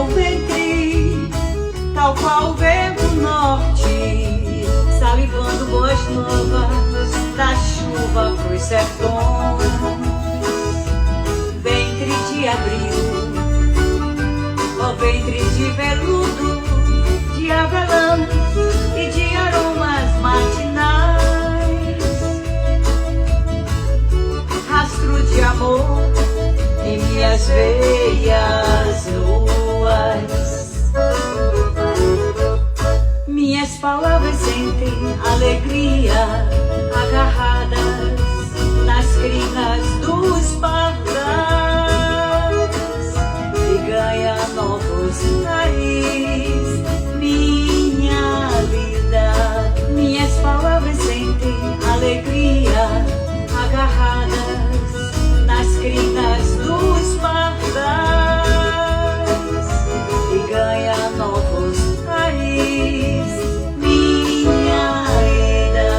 teu ventre, tal qual o vento norte, salivando boas novas da chuva pros sertões. Ventre de abril, ó ventre de veludo, de avelã e de aromas matinais, rastro de amor em minhas veias nuas. Minhas palavras sentem alegria, agarradas nas crinas dos pardais, e ganha novos raiz, minha vida. Minhas palavras sentem alegria, agarradas nas crinas dos pardais, e ganha novos raiz, minha vida.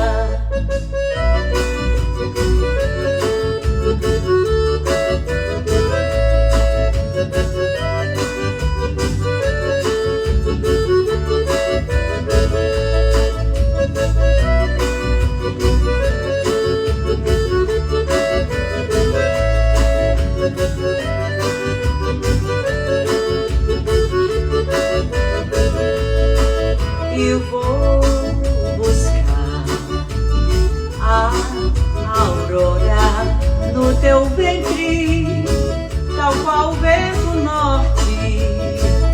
Eu vou buscar a aurora no teu ventre, tal qual o vento norte,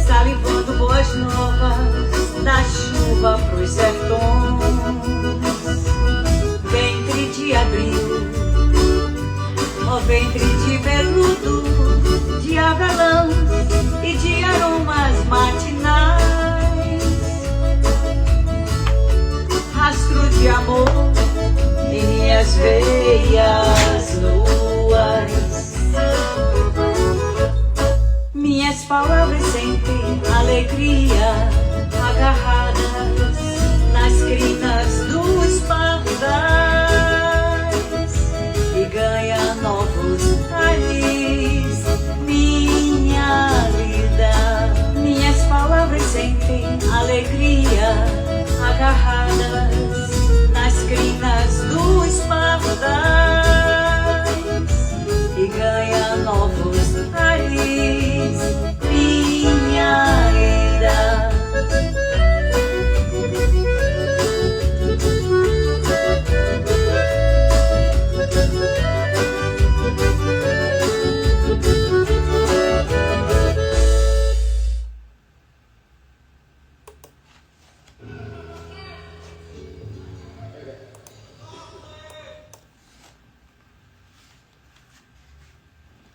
salivando boas novas da chuva pros sertões. Ventre de abril, ó ventre de veludo, de avelã e de aromas matinais, rastro de amor em minhas veias nuas. Minhas palavras sentem alegria, agarradas nas crinas dos pardais, e ganha novos raiz, minha vida. Minhas palavras sentem alegria, agarradas nas crinas dos pardais, e ganha novos raiz, minha vida.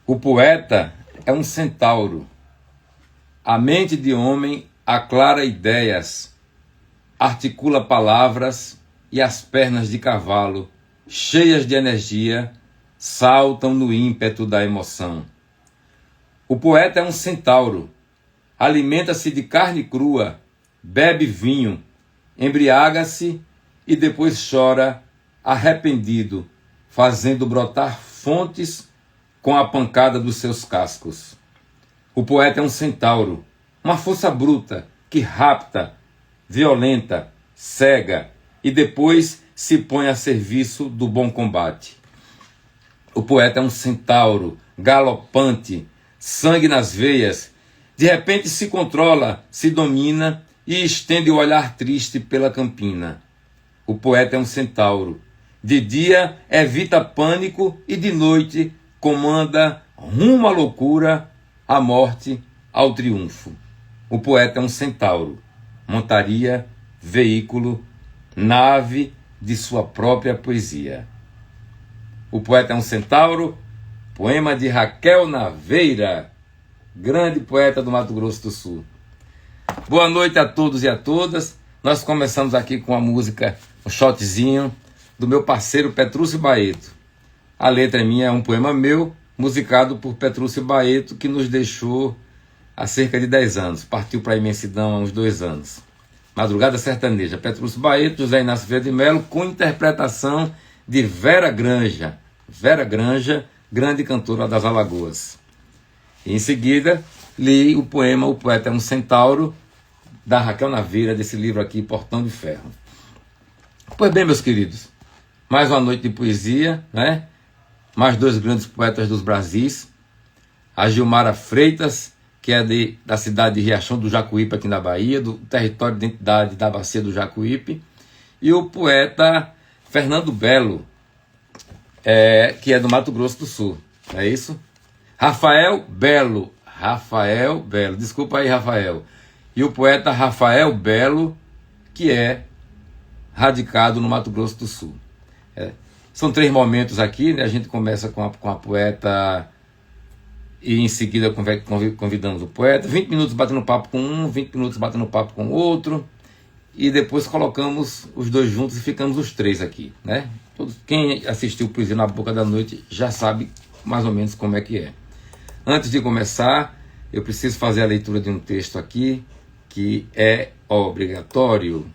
O poeta é um centauro. A mente de homem aclara ideias, articula palavras, e as pernas de cavalo, cheias de energia, saltam no ímpeto da emoção. O poeta é um centauro. Alimenta-se de carne crua, bebe vinho, embriaga-se e depois chora arrependido, fazendo brotar fontes com a pancada dos seus cascos. O poeta é um centauro, uma força bruta que rapta, violenta, cega e depois se põe a serviço do bom combate. O poeta é um centauro, galopante, sangue nas veias, de repente se controla, se domina e estende o olhar triste pela campina. O poeta é um centauro, de dia evita pânico e de noite comanda rumo à loucura, à morte, ao triunfo. O poeta é um centauro, montaria, veículo, nave de sua própria poesia. O poeta é um centauro, poema de Raquel Naveira, grande poeta do Mato Grosso do Sul. Boa noite a todos e a todas. Nós começamos aqui com a música, um shotzinho do meu parceiro Petrúcio Baeto. A letra é minha, é um poema meu, musicado por Petrúcio Baeto, que nos deixou há cerca de 10 anos. Partiu para a imensidão há uns 2 anos. Madrugada Sertaneja, Petrúcio Baeto, José Inácio Vieira de Mello, com interpretação de Vera Granja. Vera Granja, grande cantora das Alagoas. E em seguida, li o poema O Poeta é um Centauro, da Raquel Naveira, desse livro aqui, Portão de Ferro. Pois bem, meus queridos, mais uma noite de poesia, né? Mais dois grandes poetas dos Brasis, a Gilmara Freitas, que é da cidade de Riachão do Jacuípe, aqui na Bahia, do território de identidade da Bacia do Jacuípe, e o poeta Fernando Belo, que é do Mato Grosso do Sul, não é isso? Rafael Belo, desculpa aí, Rafael. E o poeta Rafael Belo, que é radicado no Mato Grosso do Sul. São 3 momentos aqui, né? A gente começa com a poeta e em seguida convidamos o poeta. 20 minutos batendo papo com um, 20 minutos batendo papo com o outro. E depois colocamos os dois juntos e ficamos os 3 aqui, né? Quem assistiu Poesia na Boca da Noite já sabe mais ou menos como é que é. Antes de começar, eu preciso fazer a leitura de um texto aqui, que é obrigatório.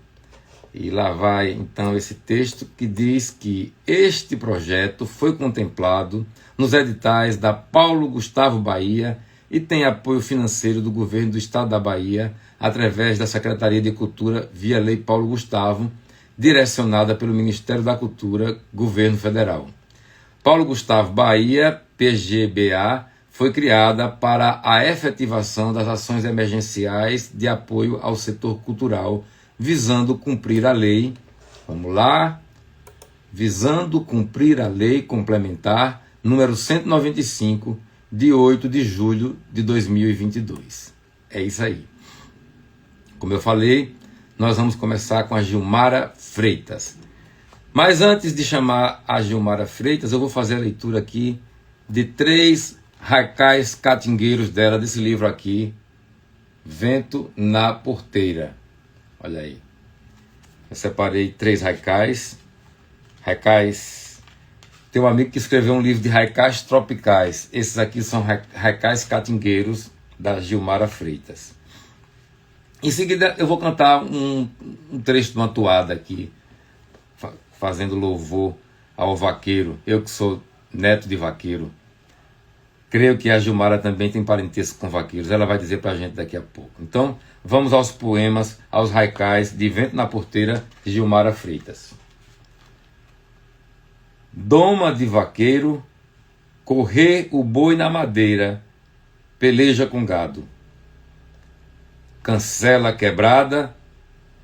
E lá vai, então, esse texto que diz que este projeto foi contemplado nos editais da Paulo Gustavo Bahia e tem apoio financeiro do governo do estado da Bahia, através da Secretaria de Cultura, via Lei Paulo Gustavo, direcionada pelo Ministério da Cultura, Governo Federal. Paulo Gustavo Bahia, PGBA, foi criada para a efetivação das ações emergenciais de apoio ao setor cultural, visando cumprir a lei, vamos lá, visando cumprir a lei complementar número 195, de 8 de julho de 2022. É isso aí. Como eu falei, nós vamos começar com a Gilmara Freitas. Mas antes de chamar a Gilmara Freitas, eu vou fazer a leitura aqui de 3 haikais catingueiros dela, desse livro aqui, Vento na Porteira. Olha aí. Eu separei 3 haikais. Tem um amigo que escreveu um livro de haikais tropicais. Esses aqui são haikais catingueiros da Gilmara Freitas. Em seguida, eu vou cantar um trecho de uma toada aqui, fazendo louvor ao vaqueiro. Eu que sou neto de vaqueiro. Creio que a Gilmara também tem parentesco com vaqueiros. Ela vai dizer pra gente daqui a pouco. Então, vamos aos poemas, aos haikais de Vento na Porteira, de Gilmara Freitas. Doma de vaqueiro, correr o boi na madeira, peleja com gado. Cancela quebrada,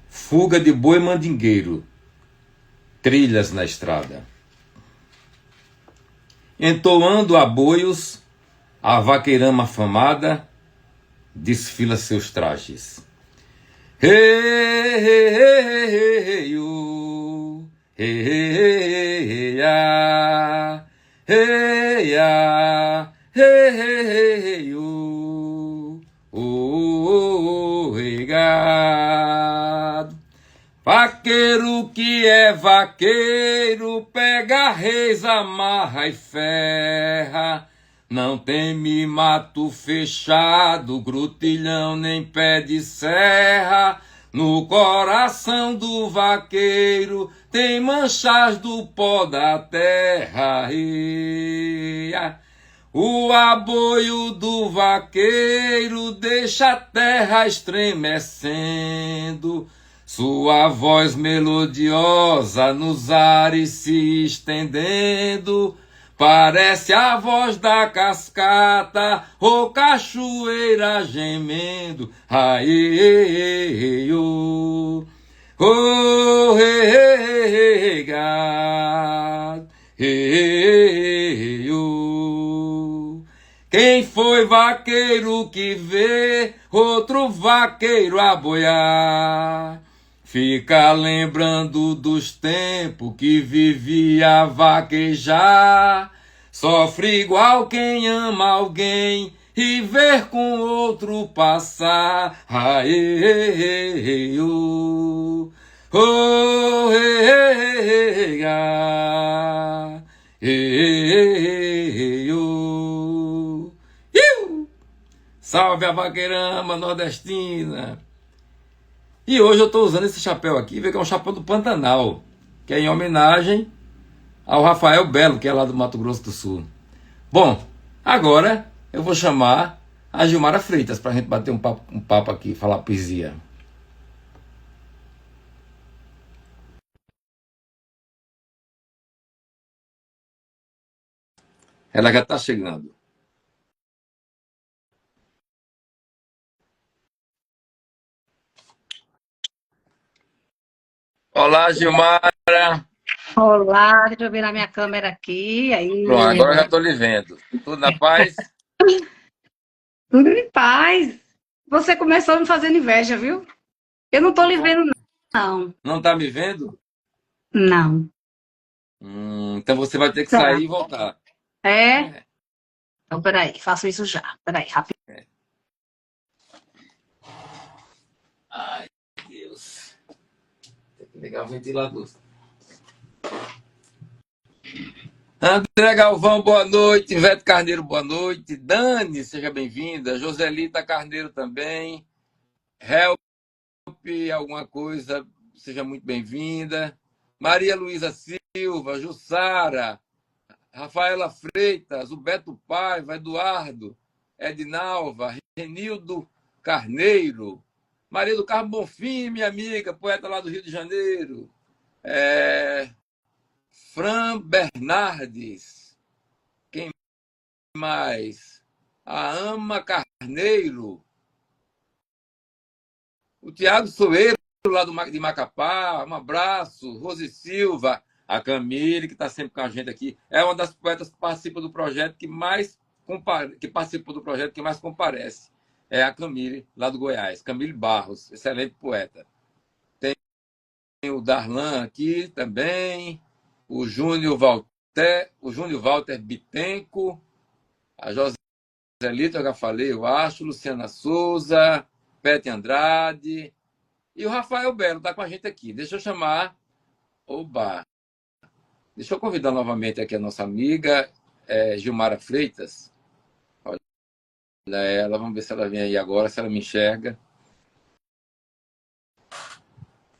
fuga de boi mandingueiro, trilhas na estrada. Entoando a boios, a vaqueirama afamada desfila seus trajes. Hey, hey, hey, hey, you. Hey, hey, hey, hey, ah. Hey, ah. Hey, hey, hey, hey, you. Gado. Vaqueiro que é vaqueiro, pega reis, amarra e ferra. Não teme mato fechado, grutilhão nem pé de serra. No coração do vaqueiro tem manchas do pó da terra. O aboio do vaqueiro deixa a terra estremecendo. Sua voz melodiosa nos ares se estendendo. Parece a voz da cascata ou cachoeira gemendo. Aê, oh, oh, hey, gado, oh. Quem foi vaqueiro que vê outro vaqueiro a boiar? Fica lembrando dos tempos que vivia a vaquejar. Sofre igual quem ama alguém e ver com outro passar. Aê, oh, oh, hey, ah, oh. Salve a vaqueirama nordestina! E hoje eu estou usando esse chapéu aqui, vê que é um chapéu do Pantanal, que é em homenagem ao Rafael Belo, que é lá do Mato Grosso do Sul. Bom, agora eu vou chamar A Gilmara Freitas, para a gente bater um papo aqui, falar poesia. Ela já está chegando. Olá, Gilmara. Olá, deixa eu ver na minha câmera aqui. Pronto, Aí, agora eu já estou lhe vendo. Tudo na paz? tudo em paz. Você começou me fazendo inveja, viu? Eu não tô lhe vendo, não. Não está me vendo? Não. Então você vai ter que Tá. sair e voltar. É? É, Então, peraí, faço isso já. Peraí, rápido. é. Ai, Deus. Tem que ligar o ventilador. André Galvão, boa noite. Ivete Carneiro, boa noite. Dani, seja bem-vinda. Joselita Carneiro também. Help, alguma coisa, seja muito bem-vinda. Maria Luísa Silva, Jussara, Rafaela Freitas, o Beto Paiva, Eduardo, Edinalva, Renildo Carneiro, Maria do Carmo Bonfim, minha amiga, poeta lá do Rio de Janeiro. Fran Bernardes. Quem mais? A Ama Carneiro. O Tiago Soeiro, lá de Macapá. Um abraço. Rose Silva. A Camille, que está sempre com a gente aqui. É uma das poetas que participa do projeto que participou do projeto que mais comparece. É a Camille, lá do Goiás. Camille Barros, excelente poeta. Tem o Darlan aqui também. O Júnior Walter Bitenco, a Joselita, eu já falei, eu acho, Luciana Souza, Pete Andrade e o Rafael Belo está com a gente aqui. Deixa eu chamar. Oba! Deixa eu convidar novamente aqui a nossa amiga Gilmara Freitas. Olha ela, vamos ver se ela vem aí agora, se ela me enxerga.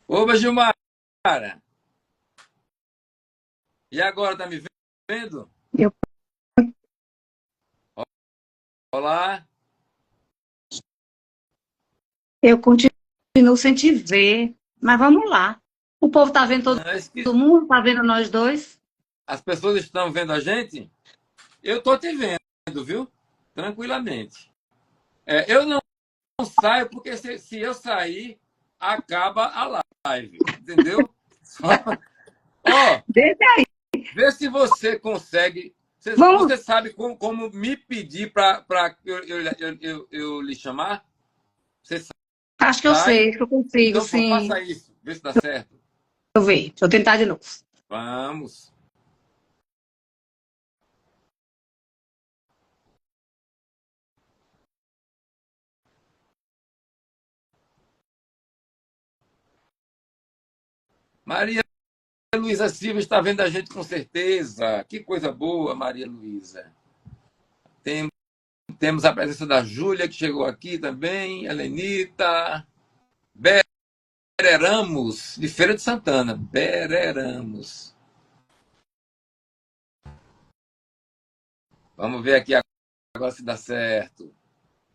Oba, Gilmara! E agora, tá me vendo? Eu, Olá! eu continuo sem te ver, mas vamos lá. O povo tá vendo todo mundo, tá vendo nós dois? As pessoas estão vendo a gente? Eu tô te vendo, viu? Tranquilamente. Eu não saio porque se eu sair, acaba a live, entendeu? Ó, Deixa aí. vê se você consegue. Vamos. Você sabe como me pedir para eu lhe chamar? Você sabe? Acho que eu sei, que eu consigo, Então, sim. faça isso. Vê se dá certo. Deixa eu ver, deixa eu tentar de novo. Vamos. Maria Luísa Silva está vendo a gente com certeza. Que coisa boa, Maria Luísa. Temos a presença da Júlia, que chegou aqui também, Helenita, Bereramos, de Feira de Santana. Bereramos. Vamos ver aqui agora se dá certo.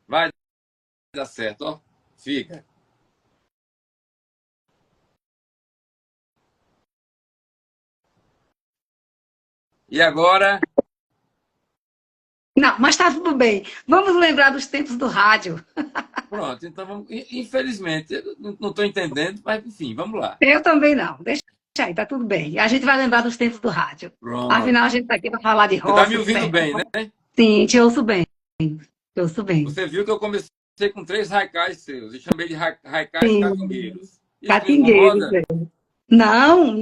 Vai dar certo, ó. Fica. E agora? Não, mas tá tudo bem. Vamos lembrar dos tempos do rádio. Pronto, então vamos. Infelizmente, eu não estou entendendo, mas enfim, vamos lá. Eu também não. Deixa aí, tá tudo bem. A gente vai lembrar dos tempos do rádio. Pronto. Afinal, a gente tá aqui para falar de Você roça. está me ouvindo bem, né? Sim, te ouço bem. Te ouço bem. Você viu que eu comecei com 3 haikais seus e chamei de haikais Sim. catingueiros. Isso Catingueiros. me incomoda? Não,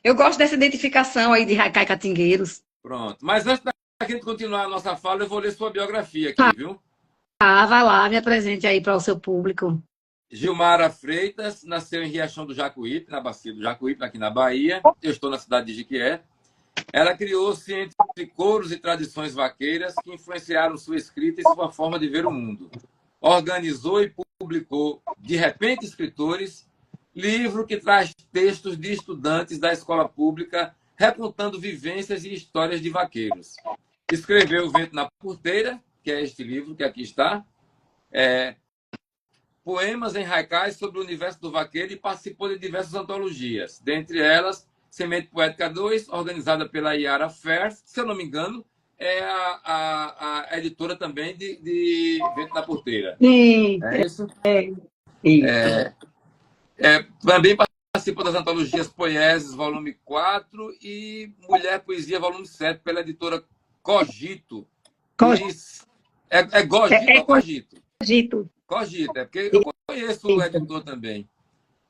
eu gosto dessa identificação aí de Haikai Catingueiros. Pronto. Mas antes da gente continuar a nossa fala, eu vou ler sua biografia aqui, viu? Vai lá, me apresente aí para o seu público. Gilmara Freitas nasceu em Riachão do Jacuípe, na bacia do Jacuípe, aqui na Bahia. Eu estou na cidade de Jiquié. Ela criou-se entre coros e tradições vaqueiras que influenciaram sua escrita e sua forma de ver o mundo. Organizou e publicou De Repente Escritores, livro que traz textos de estudantes da escola pública recontando vivências e histórias de vaqueiros. Escreveu O Vento na Porteira, que é este livro que aqui está, Poemas em Haikais sobre o universo do vaqueiro, e participou de diversas antologias, dentre elas Semente Poética 2, organizada pela Yara Fers, se eu não me engano, é a editora também de Vento na Porteira. Sim, É isso? isso. Também participou das antologias Poieses, volume 4, e Mulher Poesia, volume 7, pela editora Cogito. É Cogito ou Cogito? Cogito. Cogito, porque eu conheço o editor também.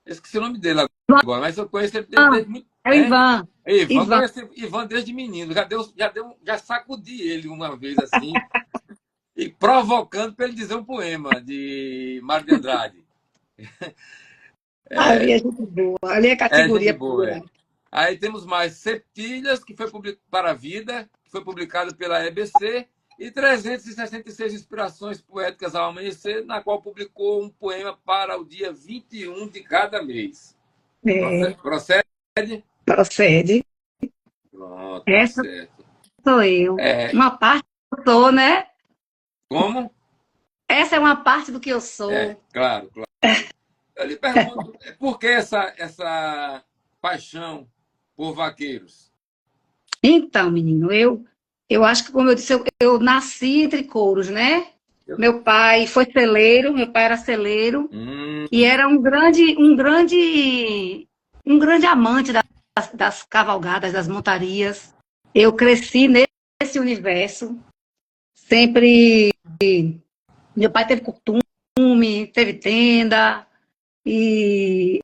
Eu esqueci o nome dele agora, mas eu conheço ele desde muito tempo. É o Ivan. Ivan. Conheço Ivan desde menino. Já sacudi ele uma vez assim, e provocando para ele dizer um poema de Mário de Andrade. Ali é gente boa. Ali é categoria boa. Aí temos mais Septilhas, que foi publicado para a Vida, que foi publicado pela EBC, e 366 Inspirações Poéticas ao Amanhecer, na qual publicou um poema para o dia 21 de cada mês. Procede? Procede. Pronto, essa tá certo. Sou eu. Uma parte eu sou, né? Como? Essa é uma parte do que eu sou. Claro. Eu lhe pergunto, por que essa paixão por vaqueiros? Então, menino, eu acho que, como eu disse, eu nasci entre couros, né? Meu pai foi celeiro, meu pai era celeiro, e era um grande amante das cavalgadas, das montarias. Eu cresci nesse universo, sempre. Meu pai teve costume, teve tenda, e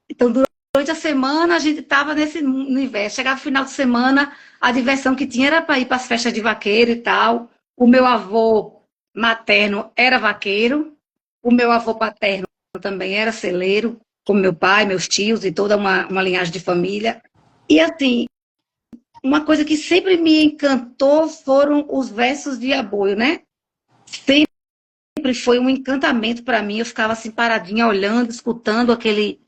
então durante a semana a gente estava nesse universo. Chegava o final de semana, a diversão que tinha era para ir para as festas de vaqueiro e tal. O meu avô materno era vaqueiro, o meu avô paterno também era celeiro, como meu pai, meus tios e toda uma linhagem de família. E assim, uma coisa que sempre me encantou foram os versos de aboio, né? Sempre foi um encantamento para mim. Eu ficava assim paradinha, olhando, escutando aquele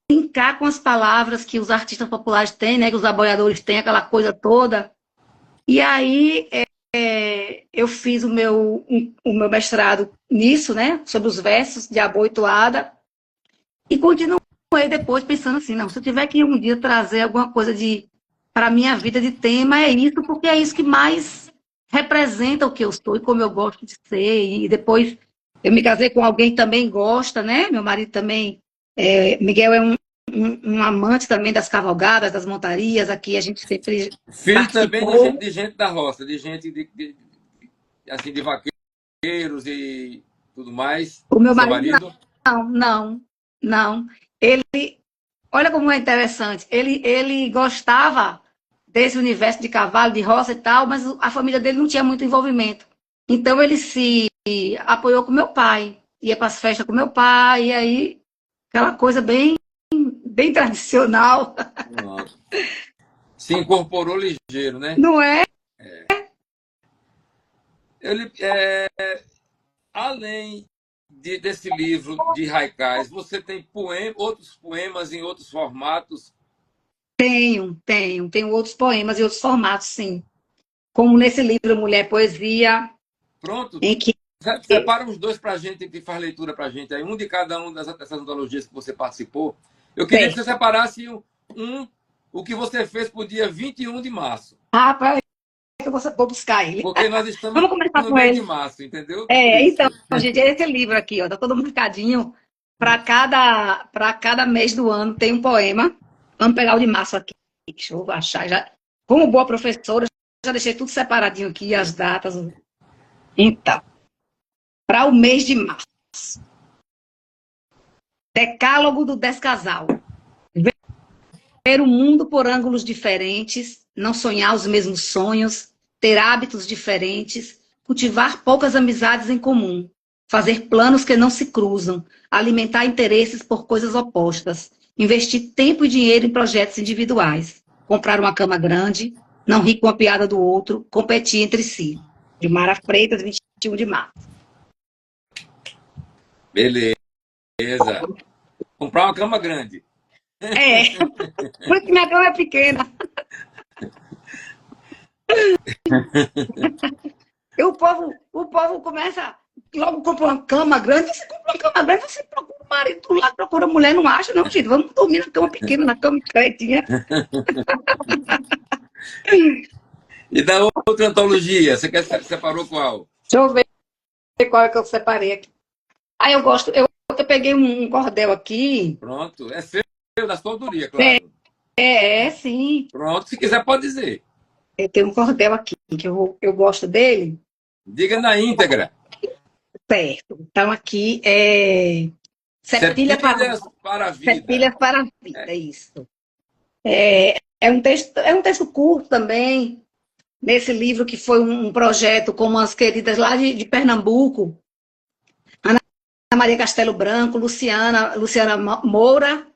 brincar com as palavras que os artistas populares têm, né? Que os aboiadores têm, aquela coisa toda. E aí eu fiz o meu mestrado nisso, né? Sobre os versos de aboio e toada. E continuei depois pensando assim, não, se eu tiver que um dia trazer alguma coisa para a minha vida de tema, é isso, porque é isso que mais representa o que eu sou e como eu gosto de ser. E depois eu me casei com alguém que também gosta, né? Meu marido também, Miguel é um amante também das cavalgadas, das montarias. Aqui a gente sempre Filho também de gente da roça, de gente assim, de vaqueiros e tudo mais. O meu marido? Não. Ele, olha como é interessante, ele gostava desse universo de cavalo, de roça e tal, mas a família dele não tinha muito envolvimento. Então ele se apoiou com meu pai, ia para as festas com meu pai, e aí aquela coisa bem tradicional. Nossa. Se incorporou ligeiro, né? Não é? Além desse livro de haikais, você tem outros poemas em outros formatos? Tenho outros poemas e outros formatos, sim. Como nesse livro Mulher Poesia. Pronto. Em que separa uns dois para a gente, que faz leitura para a gente. Aí, um de cada um dessas antologias que você participou. Eu queria que você separasse o que você fez para o dia 21 de março. Para que eu vou buscar ele. Porque nós estamos no mês de março, entendeu? Então, gente, esse livro aqui, ó, tá todo marcadinho. Para cada mês do ano tem um poema. Vamos pegar o de março aqui. Deixa eu achar. Já, como boa professora, já deixei tudo separadinho aqui, as datas. Então, para o mês de março. Decálogo do Descasal. Ver o mundo por ângulos diferentes, não sonhar os mesmos sonhos, ter hábitos diferentes, cultivar poucas amizades em comum, fazer planos que não se cruzam, alimentar interesses por coisas opostas, investir tempo e dinheiro em projetos individuais, comprar uma cama grande, não rir com a piada do outro, competir entre si. De Mara Freitas, 21 de março. Beleza. Comprar uma cama grande. Por isso que minha cama é pequena. E o povo começa, logo compra uma cama grande, você compra uma cama grande, você procura o marido do lado, procura a mulher, não acha, não, gente, vamos dormir na cama pequena, na cama estreitinha. E da outra antologia, separou qual? Deixa eu ver qual é que eu separei aqui. Aí eu peguei um cordel aqui. Pronto, é seu, da sua autoria, claro. Sim. Pronto, se quiser pode dizer. Eu tenho um cordel aqui, que eu gosto dele. Diga na íntegra. Certo. Então, aqui é Septilhas para a Vida. Septilhas para a Vida, isso. É um texto curto também, nesse livro que foi um projeto com umas queridas lá de Pernambuco, Ana Maria Castelo Branco, Luciana Moura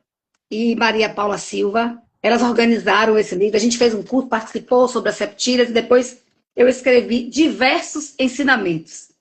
e Maria Paula Silva. Elas organizaram esse livro, a gente fez um curso, participou sobre as septilhas, e depois eu escrevi diversos ensinamentos.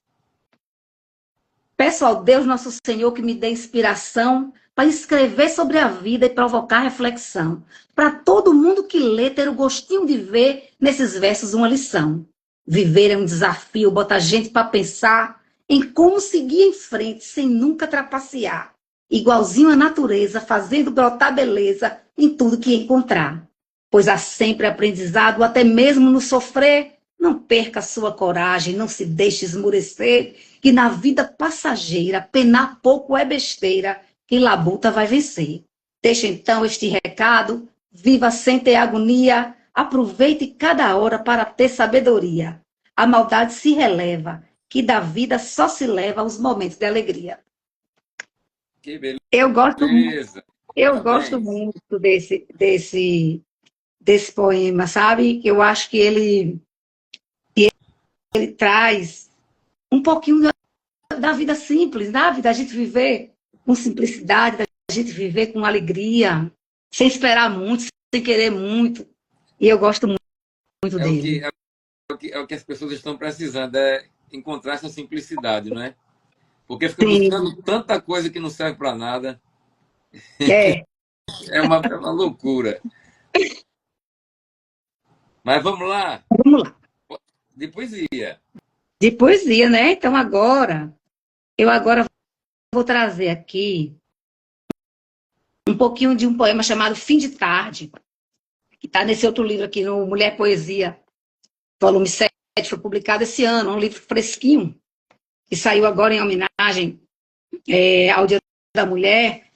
Peço ao Deus Nosso Senhor que me dê inspiração para escrever sobre a vida e provocar reflexão. Para todo mundo que lê, ter o gostinho de ver nesses versos uma lição. Viver é um desafio, bota a gente para pensar em como seguir em frente sem nunca trapacear. Igualzinho à natureza, fazendo brotar beleza em tudo que encontrar. Pois há sempre aprendizado, até mesmo no sofrer. Não perca sua coragem, não se deixe esmurecer, que na vida passageira, penar pouco é besteira, quem labuta vai vencer. Deixa então este recado, viva sem ter agonia, aproveite cada hora para ter sabedoria. A maldade se releva, que da vida só se leva os momentos de alegria. Que beleza. Eu gosto muito desse poema, sabe? Eu acho que ele traz um pouquinho da vida simples, sabe? Da gente viver com simplicidade, da gente viver com alegria, sem esperar muito, sem querer muito. E eu gosto muito dele. É o que as pessoas estão precisando, é encontrar essa simplicidade, não é? Porque fica buscando tanta coisa que não serve para nada. É uma loucura. Mas vamos lá. Vamos lá. De poesia. De poesia, né? Então eu vou trazer aqui um pouquinho de um poema chamado Fim de Tarde, que está nesse outro livro aqui, no Mulher Poesia, volume 7, foi publicado esse ano, um livro fresquinho, que saiu agora em homenagem ao Dia da Mulher.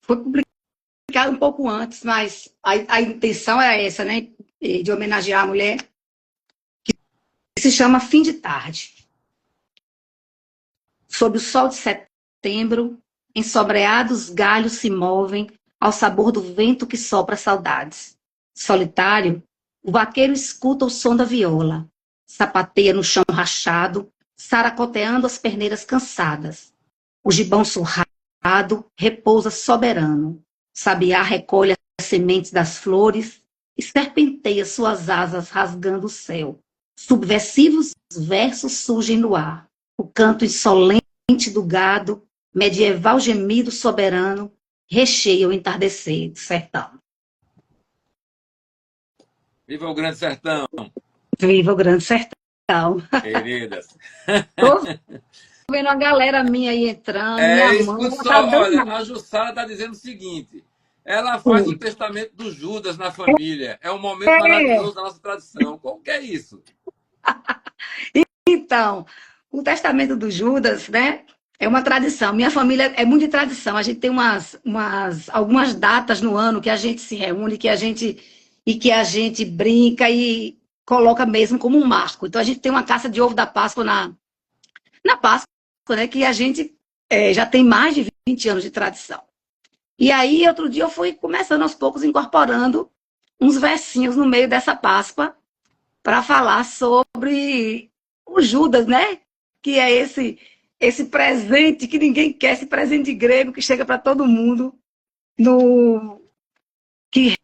Foi publicado um pouco antes, mas a intenção era essa, né? De homenagear a mulher, que se chama Fim de Tarde. Sob o sol de setembro, ensobreados galhos se movem ao sabor do vento que sopra saudades. Solitário, o vaqueiro escuta o som da viola, sapateia no chão rachado, saracoteando as perneiras cansadas. O gibão surrado repousa soberano. Sabiá recolhe as sementes das flores e serpenteia suas asas rasgando o céu. Subversivos versos surgem no ar. O canto insolente do gado, medieval gemido soberano, recheia o entardecer do sertão. Viva o Grande Sertão! Viva o Grande Sertão! Queridas! Tô vendo a galera minha aí entrando. Olha, a Jussara está dizendo o seguinte: ela faz o testamento do Judas na família. É um momento maravilhoso da nossa tradição. Como que é isso? Então, o testamento do Judas, né? É uma tradição. Minha família é muito de tradição. A gente tem algumas datas no ano que a gente se reúne, que a gente brinca e coloca mesmo como um marco. Então, a gente tem uma caça de ovo da Páscoa na Páscoa, né? Que a gente já tem mais de 20 anos de tradição. E aí, outro dia, eu fui começando aos poucos, incorporando uns versinhos no meio dessa Páscoa para falar sobre o Judas, né? Que é esse presente que ninguém quer, esse presente grego que chega para todo mundo, que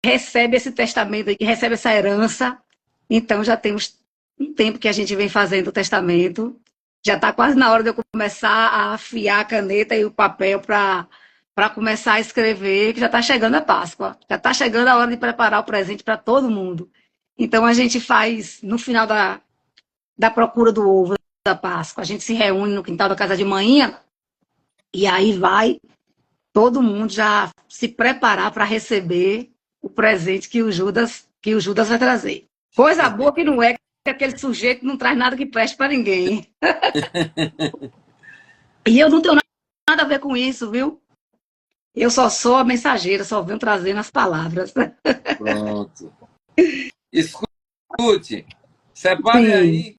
recebe esse testamento, que recebe essa herança. Então, já temos um tempo que a gente vem fazendo o testamento. Já está quase na hora de eu começar a afiar a caneta e o papel para começar a escrever, que já está chegando a Páscoa. Já está chegando a hora de preparar o presente para todo mundo. Então a gente faz, no final da procura do ovo da Páscoa, a gente se reúne no quintal da casa de manhã e aí vai todo mundo já se preparar para receber o presente que o Judas vai trazer. Coisa boa que não é, que aquele sujeito não traz nada que preste para ninguém. E eu não tenho nada a ver com isso, viu? Eu só sou a mensageira, só venho trazendo as palavras. Pronto. Escute, separe Sim. aí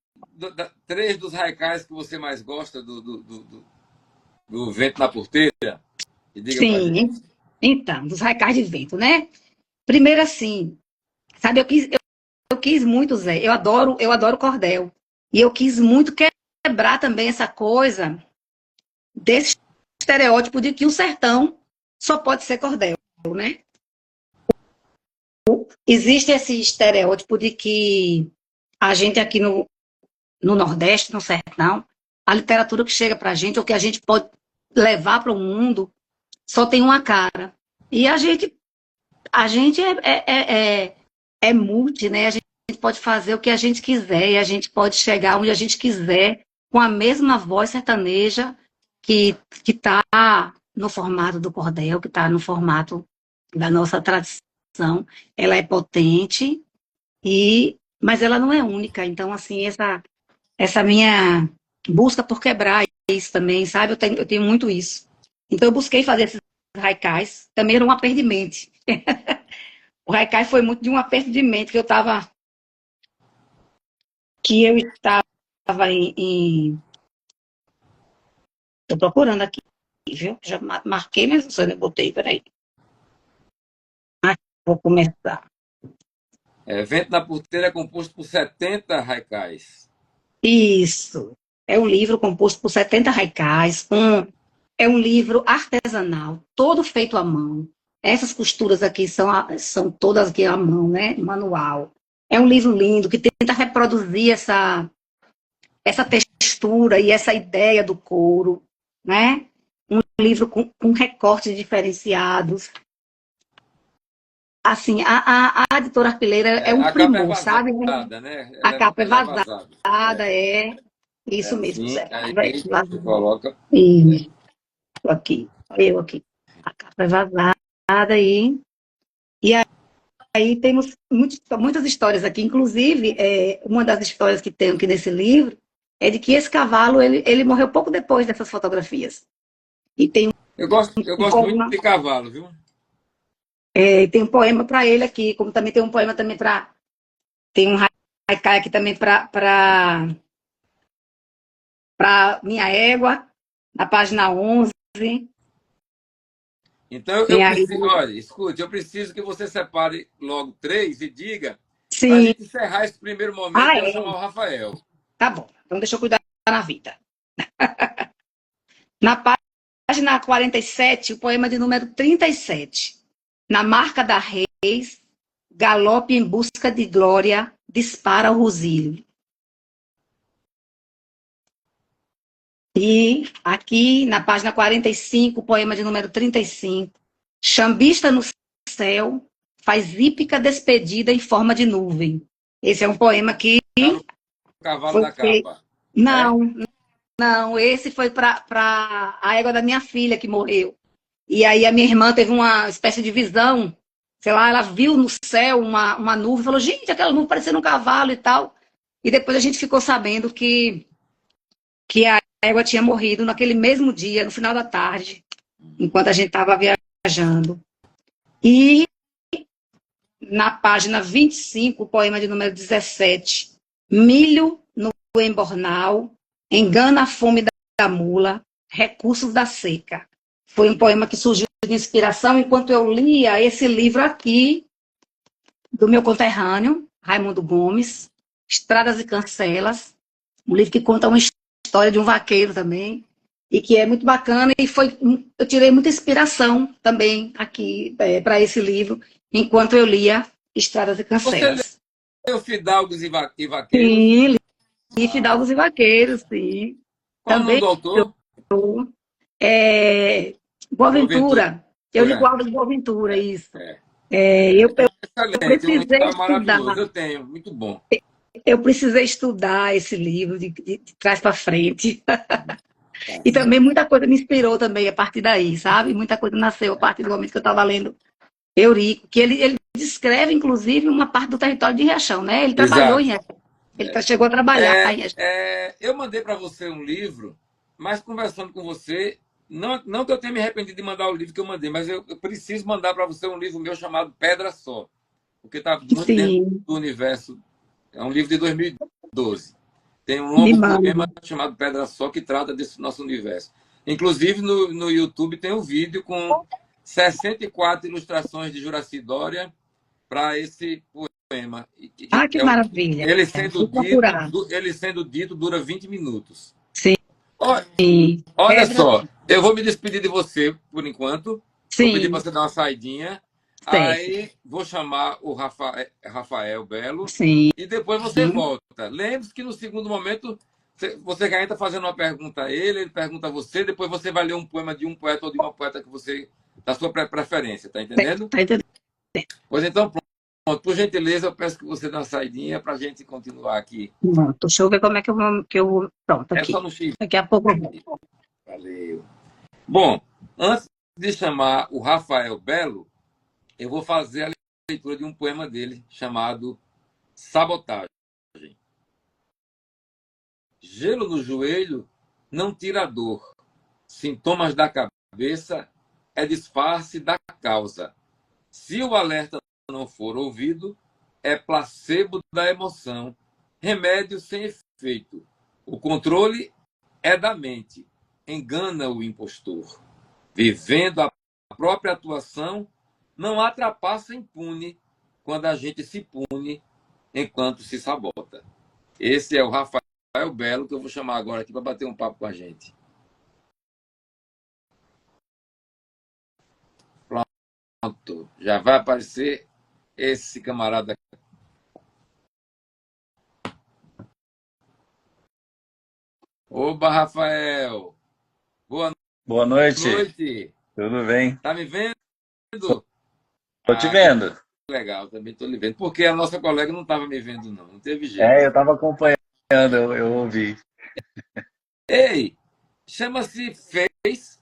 3 dos haikais que você mais gosta do Vento na Porteira. E diga pra gente. Sim, então, dos haikais de vento, né? Primeiro assim, sabe, eu quis muito, Zé, eu adoro cordel. E eu quis muito quebrar também essa coisa desse estereótipo de que o sertão só pode ser cordel, né? Existe esse estereótipo de que a gente aqui no Nordeste, no sertão, a literatura que chega pra gente, ou que a gente pode levar para o mundo, só tem uma cara. E a gente é multi, né? A gente pode fazer o que a gente quiser, e a gente pode chegar onde a gente quiser, com a mesma voz sertaneja que está no formato do cordel, que está no formato da nossa tradição. Ela é potente, mas ela não é única. Então, assim, essa minha busca por quebrar isso também, sabe? Eu tenho muito isso. Então, eu busquei fazer esses haikais. Também era um aperto de mente. O haikai foi muito de um aperto de mente que eu estava Estou procurando aqui, viu? Já marquei, mas eu não botei, peraí. Vou começar. Vento na Porteira é composto por 70 haikais. Isso. É um livro composto por 70 haikais. É um livro artesanal, todo feito à mão. Essas costuras aqui são todas aqui à mão, né? Manual. É um livro lindo que tenta reproduzir essa textura e essa ideia do couro, né? Um livro com recortes diferenciados. Assim, a editora Arpileira é um primor, sabe? Né? A capa é vazada, isso assim, mesmo, Zé. Aí você coloca. Isso, aqui, eu aqui. A capa é vazada e aí temos muitas histórias aqui. Inclusive, uma das histórias que tem aqui nesse livro é de que esse cavalo ele morreu pouco depois dessas fotografias. E tem eu gosto muito de cavalo, viu? Tem um poema para ele aqui, como também tem um poema também para... Tem um haikai aqui também para Minha Égua, na página 11. Então, olha, escute, eu preciso que você separe logo 3 e diga, para a gente encerrar esse primeiro momento, eu chamar o Rafael. Tá bom, então deixa eu cuidar na vida. Na página 47, o poema de número 37. Na marca da reis, galope em busca de glória, dispara o rosilho. E aqui, na página 45, o poema de número 35. Chambista no céu, faz hípica despedida em forma de nuvem. Esse é um poema que... O cavalo da capa. Não, esse foi para a égua da minha filha que morreu. E aí a minha irmã teve uma espécie de visão, sei lá, ela viu no céu uma nuvem, falou, gente, aquela nuvem parecendo um cavalo e tal. E depois a gente ficou sabendo que a égua tinha morrido naquele mesmo dia, no final da tarde, enquanto a gente estava viajando. E na página 25, o poema de número 17, milho no embornal, engana a fome da mula, recursos da seca. Foi um poema que surgiu de inspiração enquanto eu lia esse livro aqui, do meu conterrâneo, Raimundo Gomes, Estradas e Cancelas, um livro que conta uma história de um vaqueiro também, e que é muito bacana, e eu tirei muita inspiração também aqui para esse livro, enquanto eu lia Estradas e Cancelas. Você leu Fidalgos e Vaqueiros? Sim, li Fidalgos e Vaqueiros, sim. Qual também, o nome do autor? Boaventura. Eu li Guarda de Boaventura, isso. Eu Excelente, é um precisei ritual estudar, maravilhoso. Eu tenho, muito bom. eu precisei estudar esse livro de trás para frente. Tá E certo. também muita coisa me inspirou também a partir daí, sabe? Muita coisa nasceu a partir do momento que eu estava lendo Eurico, que ele descreve, inclusive, uma parte do território de Riachão, né? Ele trabalhou em Exato. Riachão. Chegou a trabalhar em Riachão. Eu mandei para você um livro, mas conversando com você, não que eu tenha me arrependido de mandar o livro que eu mandei, mas eu preciso mandar para você um livro meu chamado Pedra Só, porque está muito dentro Sim, do universo. É um livro de 2012. Tem um me longo manda. poema chamado Pedra Só que trata desse nosso universo. Inclusive, no YouTube tem um vídeo com 64 ilustrações de Juraci Dória para esse poema. Ah, que maravilha. Ele sendo Vou dito, procurar. dura 20 minutos. Sim, Olha, olha pedra, só, eu vou me despedir de você por enquanto. Vou pedir para sim, você dar uma saidinha. certo. Aí vou chamar o Rafael Belo Sim, e depois você volta. Lembre-se que no segundo momento você já entra fazendo uma pergunta a ele, ele pergunta a você, depois você vai ler um poema de um poeta ou de uma poeta que você da sua preferência, tá entendendo? tá entendendo? Pois então, pronto. Por gentileza, eu peço que você dê uma saidinha para a gente continuar aqui. Pronto, deixa eu ver como é que eu vou. Pronto, É só aqui. no X. Daqui a pouco eu vou. Valeu. Bom, antes de chamar o Rafael Belo, eu vou fazer a leitura de um poema dele chamado Sabotagem. Gelo no joelho não tira a dor. Sintomas da cabeça é disfarce da causa. Se o alerta não for ouvido, é placebo da emoção, remédio sem efeito. O controle é da mente, engana o impostor. Vivendo a própria atuação, não há trapaça impune quando a gente se pune enquanto se sabota. Esse é o Rafael Belo, que eu vou chamar agora aqui para bater um papo com a gente. Pronto, já vai aparecer esse camarada. Oba, Rafael! Boa noite, Noite! tudo bem? Tá me vendo? Tô te Ah, vendo. legal, também estou lhe vendo. Porque a nossa colega não estava me vendo, não teve jeito. É, eu tava acompanhando, eu ouvi. Ei, chama-se Fez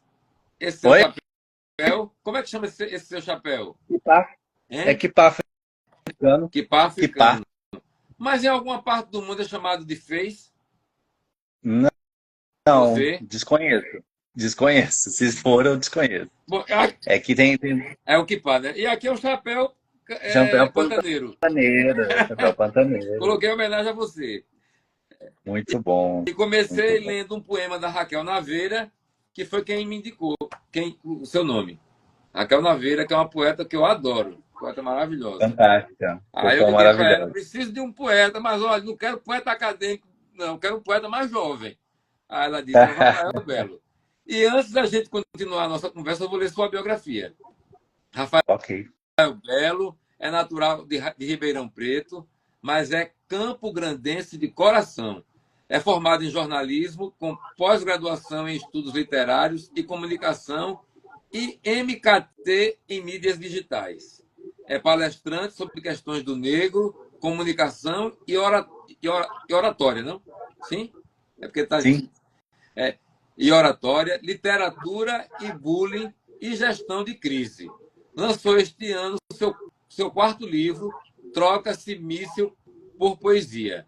esse seu Oi? chapéu. Como é que chama esse seu chapéu? Kipá. É Hein? kipá africano. Kipá Kipá. africano. Mas em alguma parte do mundo é chamado de Fez? Não, Você? desconheço. Desconheço. Se for, eu desconheço. Bom, É que tem é o Kipá, né? E aqui é o chapéu chapéu pantaneiro. pantaneiro, chapéu pantaneiro. Coloquei em homenagem a você. Muito bom, E comecei muito bom. lendo um poema da Raquel Naveira, que foi quem me indicou o seu nome. Raquel Naveira, que é uma poeta que eu adoro. Poeta maravilhosa. Fantástica. Aí eu Pessoa liguei para ela, maravilhosa. preciso de um poeta, mas olha, não quero poeta acadêmico, não, quero um poeta mais jovem. Aí ela disse, é o Rafael Belo. E antes da gente continuar a nossa conversa, eu vou ler sua biografia. Rafael Ok. Belo é natural de Ribeirão Preto, mas é campograndense de coração. É formado em jornalismo, com pós-graduação em estudos literários e comunicação e MKT em mídias digitais. É palestrante sobre questões do negro, comunicação e oratória, não? Sim? É porque está. Sim. E oratória, literatura e bullying e gestão de crise. Lançou este ano seu quarto livro, Troca-se Míssil por Poesia.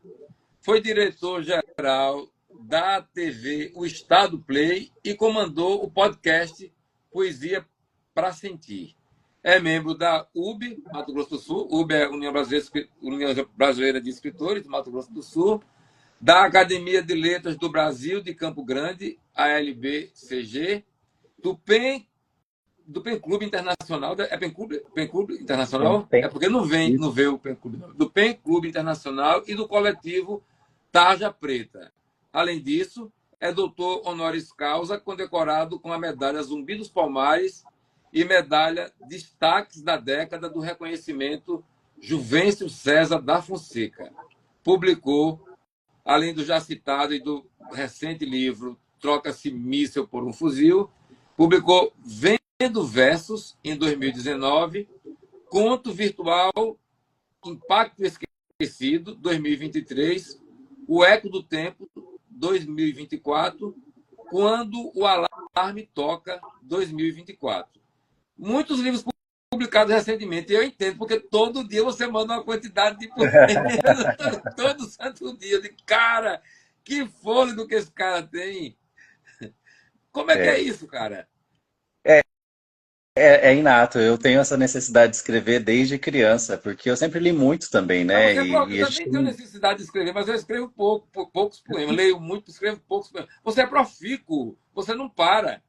Foi diretor-geral da TV O Estado Play e comandou o podcast Poesia para Sentir. É membro da UB, Mato Grosso do Sul. UB é União Brasileira de Escritores, de Mato Grosso do Sul. Da Academia de Letras do Brasil, de Campo Grande, ALBCG. Do PEN Clube Internacional. É PEN Clube Internacional? PEN. É porque não vê o PEN Clube. Não. Do PEN Clube Internacional e do coletivo Tarja Preta. Além disso, é doutor honoris causa, condecorado com a medalha Zumbi dos Palmares e medalha Destaques da Década do Reconhecimento Juvencio César da Fonseca. Publicou, além do já citado e do recente livro Troca-se Míssil por um Fuzil, publicou Vendo Versos, em 2019, Conto Virtual, Impacto Esquecido, 2023, O Eco do Tempo, 2024, Quando o Alarme Toca, 2024. Muitos livros publicados recentemente. Eu entendo, porque todo dia você manda uma quantidade de poemas, todo santo dia. De cara, que fôlego que esse cara tem. Como é que é isso, cara? É inato. Eu tenho essa necessidade de escrever desde criança, porque eu sempre li muito também, Mas né? você E eu a gente também tenho necessidade de escrever, mas eu escrevo poucos poemas. Leio muito, escrevo poucos poemas. Você é profícuo, você não para.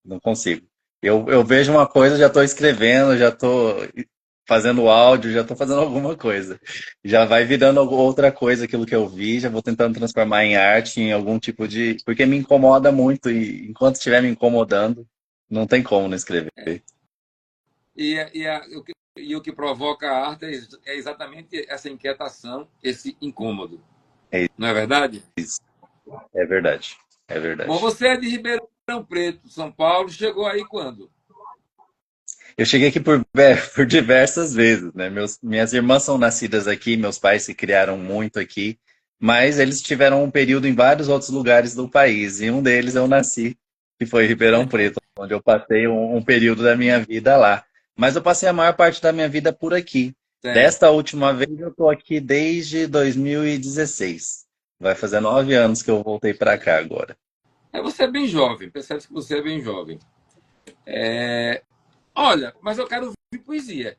não consigo. Eu vejo uma coisa, já estou escrevendo, já estou fazendo áudio, já estou fazendo alguma coisa. Já vai virando outra coisa aquilo que eu vi, já vou tentando transformar em arte, em algum tipo de. Porque me incomoda muito, e enquanto estiver me incomodando, não tem como não escrever. E o que provoca a arte é exatamente essa inquietação, esse incômodo. É Não é verdade? isso. É verdade. É verdade. Bom, você é de Ribeirão Preto, São Paulo. Chegou aí quando? Eu cheguei aqui por diversas vezes, né? Minhas irmãs são nascidas aqui, meus pais se criaram muito aqui, mas eles tiveram um período em vários outros lugares do país, e um deles eu nasci, que foi em Ribeirão Preto, onde eu passei um período da minha vida lá. Mas eu passei a maior parte da minha vida por aqui. Certo. Desta última vez eu estou aqui desde 2016. Vai fazer 9 anos que eu voltei para cá agora. Você é bem jovem, percebe que você é bem jovem. Olha, mas eu quero ouvir poesia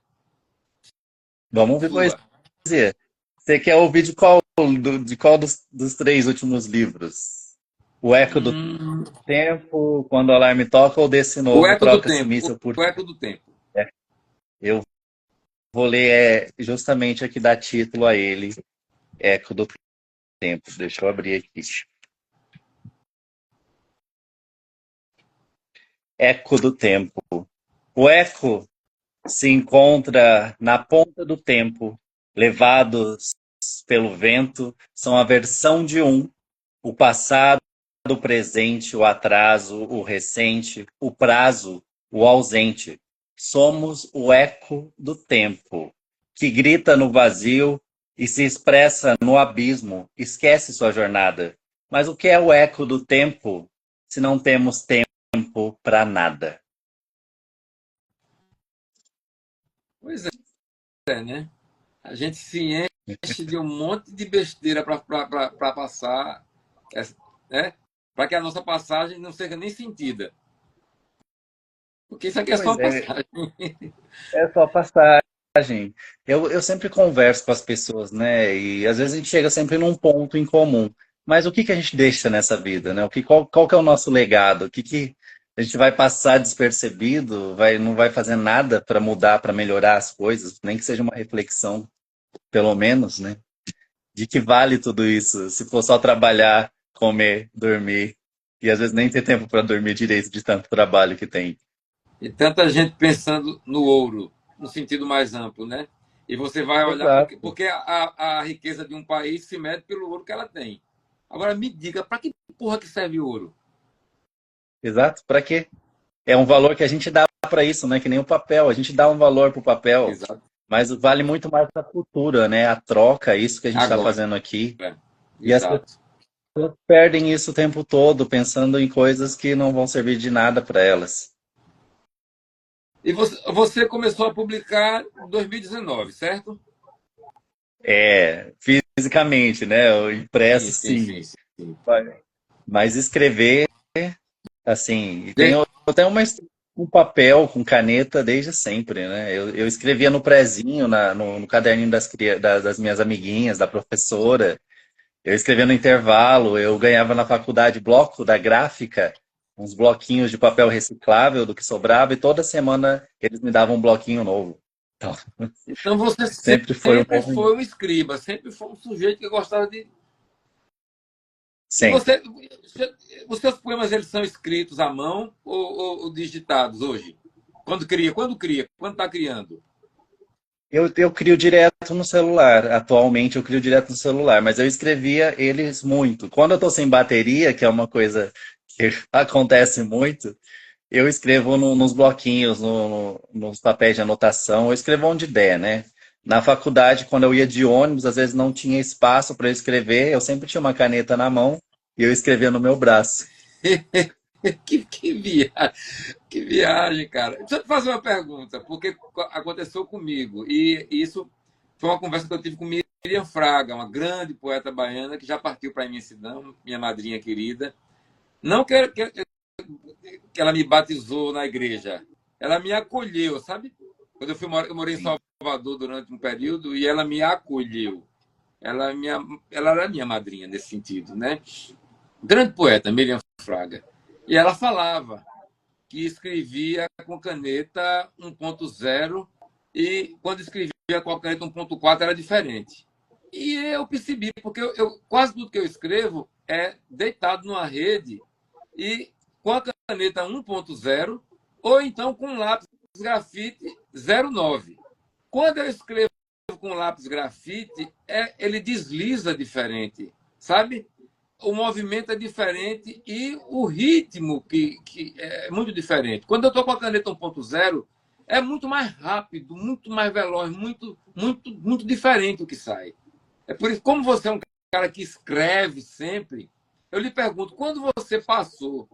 Vamos ouvir sua. poesia. Você quer ouvir de qual dos três últimos livros? O Eco do Hum, Tempo, Quando o Alarme Toca, ou desse o novo, eco do Troca-se tempo. Míssil por O eco do tempo. Fé? Eu vou ler justamente aqui, dá título a ele, Eco do Tempo. Deixa eu abrir aqui. Eco do Tempo. O eco se encontra na ponta do tempo, levados pelo vento, são a versão de um, o passado, o presente, o atraso, o recente, o prazo, o ausente. Somos o eco do tempo, que grita no vazio e se expressa no abismo, esquece sua jornada. Mas o que é o eco do tempo se não temos tempo para nada? Pois é, né? A gente se enche de um monte de besteira para passar, né? Para que a nossa passagem não seja nem sentida. Porque isso aqui é só Pois uma passagem. é só passagem. Eu sempre converso com as pessoas, né? E às vezes a gente chega sempre num ponto em comum. Mas o que que a gente deixa nessa vida, né? Qual que é o nosso legado? O que que a gente vai passar despercebido? Não vai fazer nada para mudar, para melhorar as coisas? Nem que seja uma reflexão, pelo menos, né? De que vale tudo isso? Se for só trabalhar, comer, dormir, e às vezes nem ter tempo para dormir direito de tanto trabalho que tem. E tanta gente pensando no ouro, no sentido mais amplo, né? E você vai olhar, Exato. porque a riqueza de um país se mede pelo ouro que ela tem. Agora me diga, para que porra que serve ouro? Exato. Para quê? É um valor que a gente dá para isso, né? Que nem o papel. A gente dá um valor para o papel, Exato. mas vale muito mais a cultura, né? A troca, isso que a gente está Agora. fazendo aqui. E as Exato. pessoas perdem isso o tempo todo, pensando em coisas que não vão servir de nada para elas. E você começou a publicar em 2019, certo? Fisicamente, né? O impresso, Sim, sim, sim. sim, sim. Mas escrever, assim, De- eu tenho um papel com caneta desde sempre, né? Eu escrevia no prezinho, no caderninho das minhas amiguinhas, da professora. Eu escrevia no intervalo, eu ganhava na faculdade bloco da gráfica, uns bloquinhos de papel reciclável do que sobrava, e toda semana eles me davam um bloquinho novo. Então, Então você sempre foi um sempre movimento. foi um escriba, sempre foi um sujeito que gostava de. E Sempre. os seus poemas eles são escritos à mão ou digitados hoje? Quando está criando? Eu crio direto no celular. Atualmente eu crio direto no celular, mas eu escrevia eles muito. Quando eu tô sem bateria, que é uma coisa que acontece muito, Eu escrevo nos bloquinhos, nos papéis de anotação, eu escrevo onde der, né? Na faculdade, quando eu ia de ônibus, às vezes não tinha espaço para eu escrever, eu sempre tinha uma caneta na mão e eu escrevia no meu braço. Que viagem, que viagem, cara. Deixa eu te fazer uma pergunta, porque aconteceu comigo, e isso foi uma conversa que eu tive com Miriam Fraga, uma grande poeta baiana que já partiu para a imensidão, minha madrinha querida. Não que ela me batizou na igreja, ela me acolheu, sabe? Quando eu morei em Sim. Salvador durante um período e ela me acolheu. Ela era minha madrinha nesse sentido, né? Grande poeta, Miriam Fraga. E ela falava que escrevia com caneta 1.0 e quando escrevia com a caneta 1.4 era diferente. E eu percebi, porque quase tudo que eu escrevo é deitado numa rede e com a caneta 1.0 ou então com lápis grafite 09. Quando eu escrevo com lápis grafite, ele desliza diferente, sabe? O movimento é diferente e o ritmo que é muito diferente. Quando eu estou com a caneta 1.0, é muito mais rápido, muito mais veloz, muito diferente o que sai. É por isso, como você é um cara que escreve sempre, eu lhe pergunto, quando você passou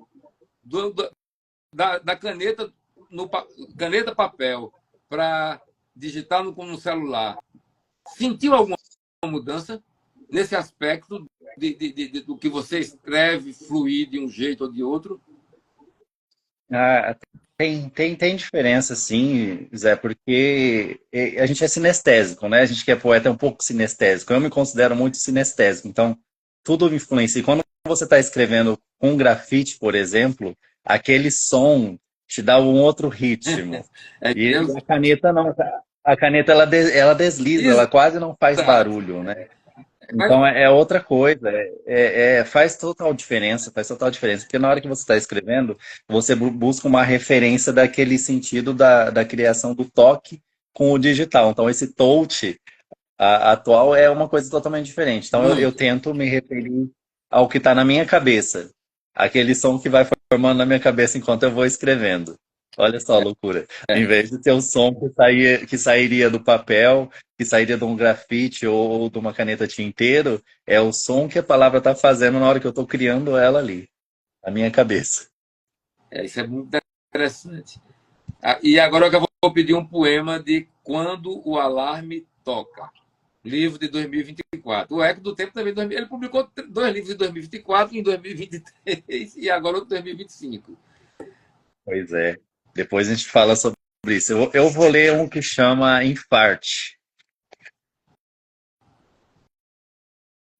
da caneta caneta papel para digitar no celular, sentiu alguma mudança nesse aspecto do que você escreve fluir de um jeito ou de outro? Ah, tem diferença, sim, Zé, porque a gente é sinestésico, né? A gente que é poeta é um pouco sinestésico. Eu me considero muito sinestésico, então tudo me influencia. Quando você está escrevendo com grafite, por exemplo, aquele som te dá um outro ritmo. É, E a caneta não. A caneta ela desliza, ela quase não faz exato. barulho, né? Mas, Então é outra coisa, faz total diferença, faz total diferença, porque na hora que você está escrevendo, você busca uma referência daquele sentido da criação do toque com o digital. Então esse touch atual é uma coisa totalmente diferente. Então eu muito. tento me referir ao que está na minha cabeça, aquele som que vai formando na minha cabeça enquanto eu vou escrevendo. Olha só a loucura. Em vez de ter o som que sairia do papel, que sairia de um grafite ou de uma caneta tinteiro, é o som que a palavra está fazendo na hora que eu estou criando ela ali, na minha cabeça. Isso é muito interessante. E agora eu vou pedir um poema de Quando o Alarme Toca, livro de 2024. O Eco do Tempo também, ele publicou 2 livros em 2024, em 2023 e agora outro em 2025. Pois é. Depois a gente fala sobre isso. Eu vou ler um que chama Infarte.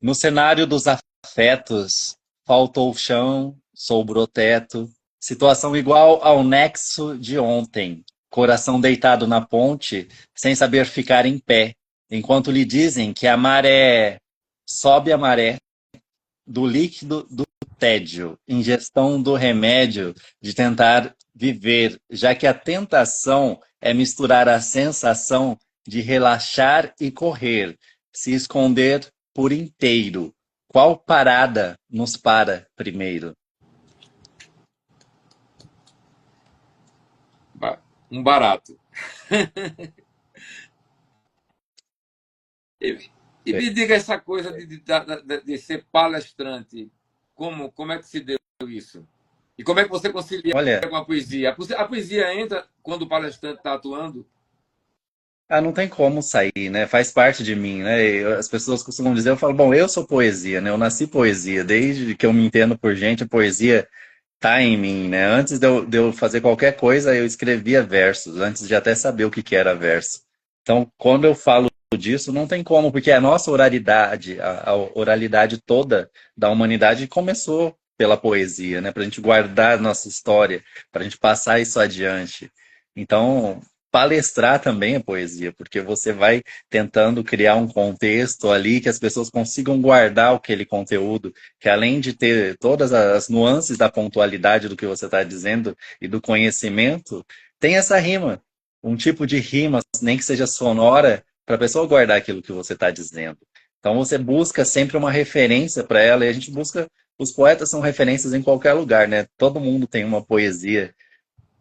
No cenário dos afetos, faltou o chão, sobrou teto, situação igual ao nexo de ontem, coração deitado na ponte, sem saber ficar em pé, enquanto lhe dizem que a maré sobe a maré do líquido do tédio, ingestão do remédio de tentar viver, já que a tentação é misturar a sensação de relaxar e correr, se esconder por inteiro. Qual parada nos para primeiro? Um barato. E me diga essa coisa de ser palestrante. Como é que se deu isso? E como é que você concilia Olha, com a poesia? A poesia entra quando o palestrante está atuando? não tem como sair, né? Faz parte de mim, né? As pessoas costumam dizer, eu falo, bom, eu sou poesia, né? Eu nasci poesia. Desde que eu me entendo por gente, a poesia tá em mim, né? Antes de eu fazer qualquer coisa, eu escrevia versos, antes de até saber o que era verso. Então, quando eu falo disso, não tem como, porque a nossa oralidade, a oralidade toda da humanidade começou pela poesia, né? Para a gente guardar nossa história, para a gente passar isso adiante. Então, palestrar também é poesia, porque você vai tentando criar um contexto ali que as pessoas consigam guardar aquele conteúdo, que além de ter todas as nuances da pontualidade do que você está dizendo e do conhecimento, tem essa rima, um tipo de rima, nem que seja sonora, para a pessoa guardar aquilo que você está dizendo. Então você busca sempre uma referência para ela, e a gente busca. Os poetas são referências em qualquer lugar, né? Todo mundo tem uma poesia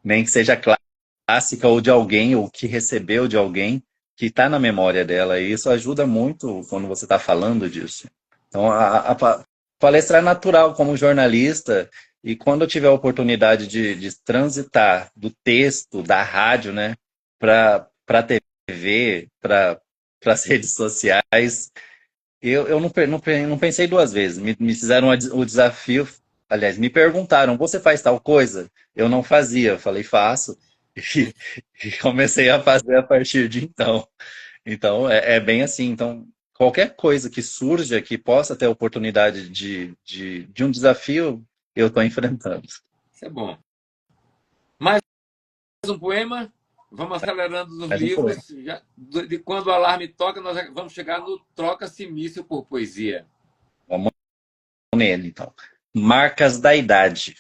Nem que seja clássica ou de alguém, ou que recebeu de alguém, que está na memória dela. E isso ajuda muito quando você está falando disso. Então, a palestra é natural como jornalista, e quando eu tiver a oportunidade de transitar do texto, da rádio, né, para a TV, para as redes sociais, eu não pensei duas vezes. Me fizeram o desafio, aliás, me perguntaram, você faz tal coisa? Eu não fazia, eu falei, faço. E comecei a fazer a partir de então. Então, é bem assim. Então, qualquer coisa que surja, que possa ter a oportunidade de um desafio, eu estou enfrentando. Isso é bom. Mais um poema? Vamos acelerando nos Mais um poema. livros. De quando o alarme toca, nós já vamos chegar no Troca-se Míssil por Poesia. Vamos nele, então. Marcas da idade.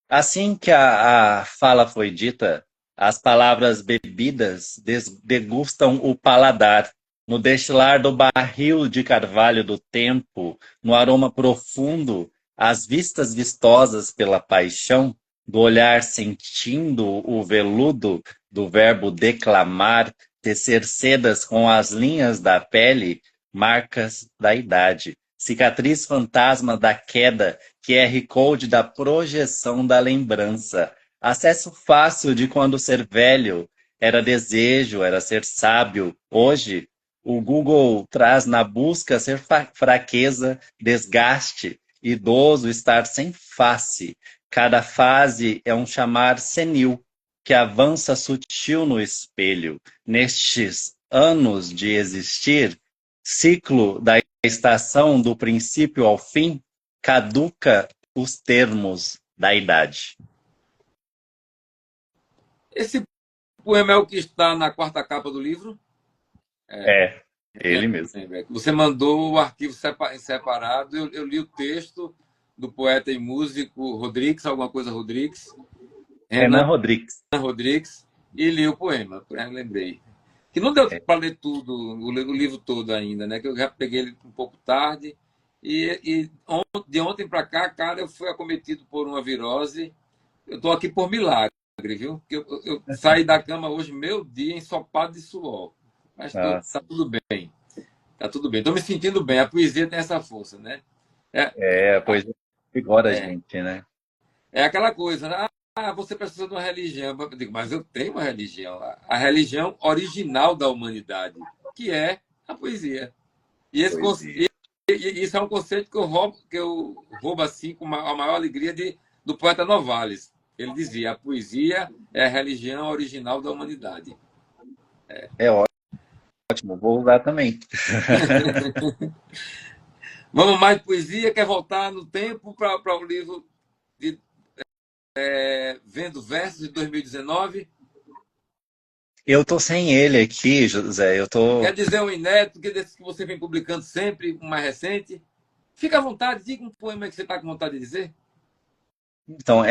Assim que a fala foi dita, as palavras bebidas degustam o paladar. No destilar do barril de carvalho do tempo, no aroma profundo, as vistas vistosas pela paixão, do olhar sentindo o veludo do verbo declamar, tecer sedas com as linhas da pele, marcas da idade. Cicatriz fantasma da queda, QR Code da projeção da lembrança. Acesso fácil de quando ser velho era desejo, era ser sábio. Hoje, o Google traz na busca ser fraqueza, desgaste, idoso, estar sem face. Cada fase é um chamar senil, que avança sutil no espelho. Nestes anos de existir, ciclo da estação do princípio ao fim, caduca os termos da idade. Esse poema é o que está na quarta capa do livro? Ele mesmo. Você mandou o arquivo separado. Eu li o texto do poeta e músico Rodrigues, alguma coisa Rodrigues. Renan Rodrigues. E li o poema, lembrei. Que não deu para ler tudo, o livro todo ainda, né? Que eu já peguei ele um pouco tarde. E de ontem para cá, cara, eu fui acometido por uma virose. Eu estou aqui por milagre, viu? Porque eu saí da cama hoje, meu dia, ensopado de suor. Mas tá tudo bem. Tá tudo bem. Estou me sentindo bem. A poesia tem essa força, né? A poesia vigora a gente, né? É aquela coisa, né? Você precisa de uma religião. Eu digo, mas eu tenho uma religião. A religião original da humanidade, que é a poesia. E isso é um conceito que eu roubo assim com a maior alegria do poeta Novalis. Ele dizia, a poesia é a religião original da humanidade. É ótimo, vou usar também. Vamos mais de poesia? Quer voltar no tempo para o livro de Vendo Versos de 2019? Eu tô sem ele aqui, José. Quer dizer um inédito, que desses que você vem publicando sempre, um mais recente? Fica à vontade, diga um poema que você está com vontade de dizer. Então,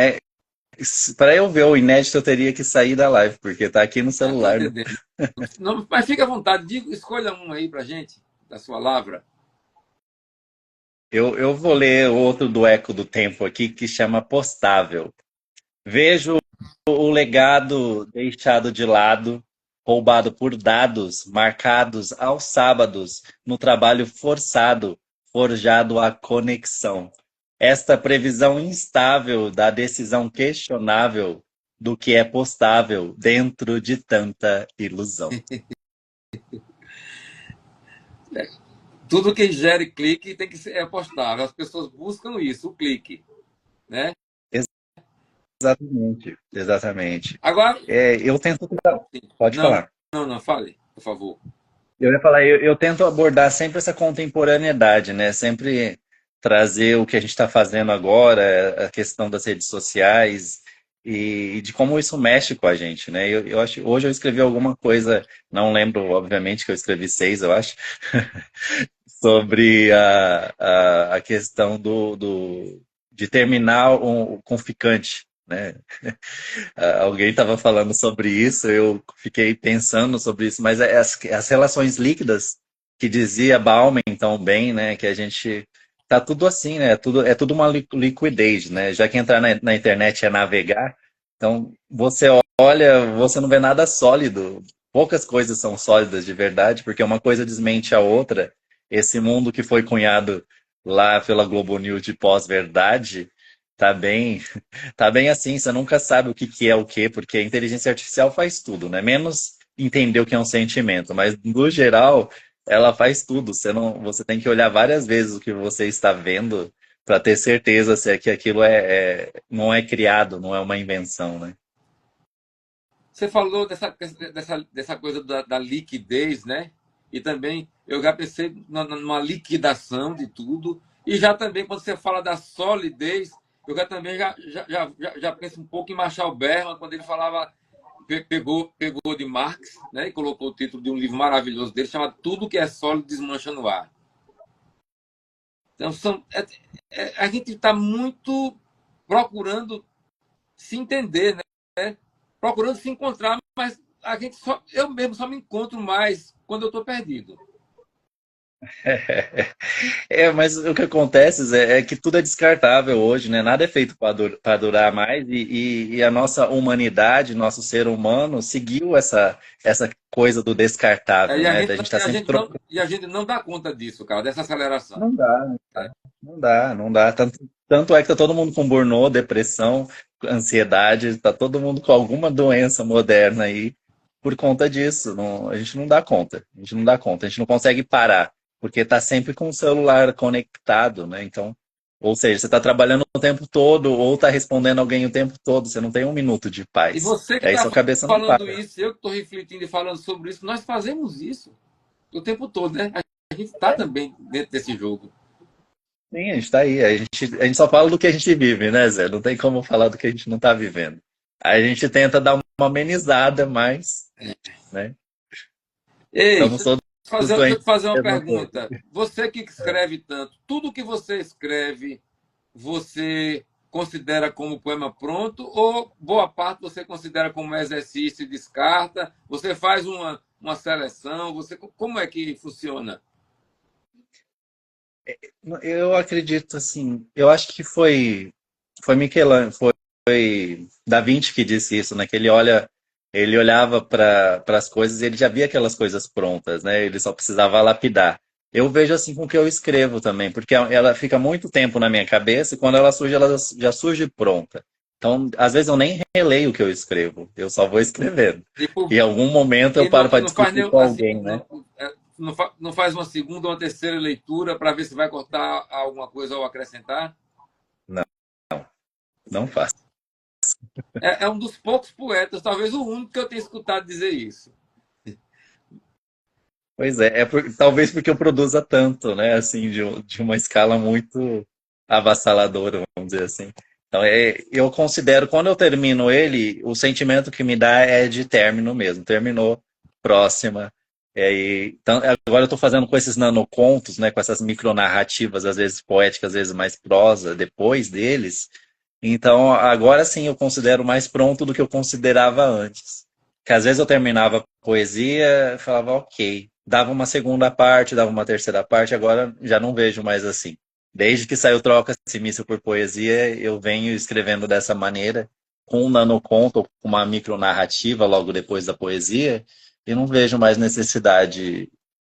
para eu ver o inédito, eu teria que sair da live, porque tá aqui no celular. Não, mas fica à vontade, escolha um aí pra gente, da sua lavra. Eu vou ler outro do Eco do Tempo aqui, que chama Postável. Vejo o legado deixado de lado, roubado por dados, marcados aos sábados, no trabalho forçado, forjado a conexão. Esta previsão instável da decisão questionável do que é postável dentro de tanta ilusão. Tudo que gere clique tem que ser postável. As pessoas buscam isso, o clique, né? Exatamente. Agora, eu tento... Pode falar. Não, fale, por favor. Eu ia falar, eu tento abordar sempre essa contemporaneidade, né? Sempre trazer o que a gente está fazendo agora, a questão das redes sociais e de como isso mexe com a gente, né? Eu acho, hoje eu escrevi alguma coisa, não lembro, obviamente, que eu escrevi 6, eu acho, sobre a questão de terminar com ficante, né? Alguém estava falando sobre isso, eu fiquei pensando sobre isso, mas as relações líquidas que dizia Bauman tão bem, né? Que a gente tá tudo assim, né? É tudo uma liquidez, né? Já que entrar na internet é navegar, Então, você olha, você não vê nada sólido. Poucas coisas são sólidas de verdade, porque uma coisa desmente a outra. Esse mundo que foi cunhado lá pela Globo News de pós-verdade, tá bem, tá bem assim, você nunca sabe o que que é o que, porque a inteligência artificial faz tudo, né? Menos entender o que é um sentimento, mas no geral, ela faz tudo. Você não, você tem que olhar várias vezes o que você está vendo para ter certeza se é que aquilo não é criado, não é uma invenção, né? Você falou dessa coisa da liquidez, né? E também eu já pensei numa liquidação de tudo. E já também, quando você fala da solidez, eu já também já penso um pouco em Marshall Berman, quando ele falava, pegou de Marx, né? E colocou o título de um livro maravilhoso dele, chamado Tudo que é Sólido Desmancha no Ar. Então, a gente está muito procurando se entender, né? Procurando se encontrar, mas eu mesmo só me encontro mais quando eu estou perdido. Mas o que acontece é que tudo é descartável hoje, né? Nada é feito para durar mais e a nossa humanidade, nosso ser humano, seguiu essa coisa do descartável, E a né? gente, Da gente tá e a sempre gente não, trocando. e a gente não dá conta disso, cara, dessa aceleração. Não dá, Né? não dá. Tanto é que tá todo mundo com burnout, depressão, ansiedade, tá todo mundo com alguma doença moderna aí por conta disso. A gente não dá conta. A gente não dá conta. A gente não consegue parar, porque tá sempre com o celular conectado, né? Então, ou seja, você tá trabalhando o tempo todo ou tá respondendo alguém o tempo todo. Você não tem um minuto de E paz. você que E aí está sua cabeça não falando para. isso, eu que estou refletindo e falando sobre isso, nós fazemos isso o tempo todo, né? A gente está também dentro desse jogo. Sim, a gente tá aí. A gente só fala do que a gente vive, né, Zé? Não tem como falar do que a gente não tá vivendo. Aí a gente tenta dar uma amenizada, mas, né? Ei, Estamos todos deixa eu doentes te fazer da uma mesma coisa. pergunta. Você que escreve tanto, tudo que você escreve, você considera como poema pronto ou boa parte você considera como exercício e descarta? Você faz uma seleção? Como é que funciona? Eu acredito assim, eu acho que foi Michelangelo, foi Da Vinci que disse isso, né? Que ele olhava para as coisas e ele já via aquelas coisas prontas, né? Ele só precisava lapidar. Eu vejo assim com o que eu escrevo também, porque ela fica muito tempo na minha cabeça e quando ela já surge pronta. Então, às vezes eu nem releio o que eu escrevo, eu só vou escrevendo. Tipo, E em algum momento eu e paro não, e para não faz discutir nem com assim, alguém, né? não faz uma segunda ou uma terceira leitura para ver se vai cortar alguma coisa ou acrescentar? Não, não faço. É um dos poucos poetas, talvez o único que eu tenho escutado dizer isso. Pois talvez porque eu produza tanto, né? Assim, de uma escala muito avassaladora, vamos dizer assim. Então, eu considero, quando eu termino ele, o sentimento que me dá é de término mesmo. Terminou, próxima. Então, agora eu estou fazendo com esses nanocontos, né? Com essas micronarrativas, às vezes poéticas, às vezes mais prosa, depois deles. Então, agora sim eu considero mais pronto do que eu considerava antes. Que às vezes eu terminava a poesia, falava ok, dava uma segunda parte, dava uma terceira parte, agora já não vejo mais assim. Desde que saiu Troca-se Míssil por Poesia, eu venho escrevendo dessa maneira, com um nanoconto, ou com uma micronarrativa logo depois da poesia, e não vejo mais necessidade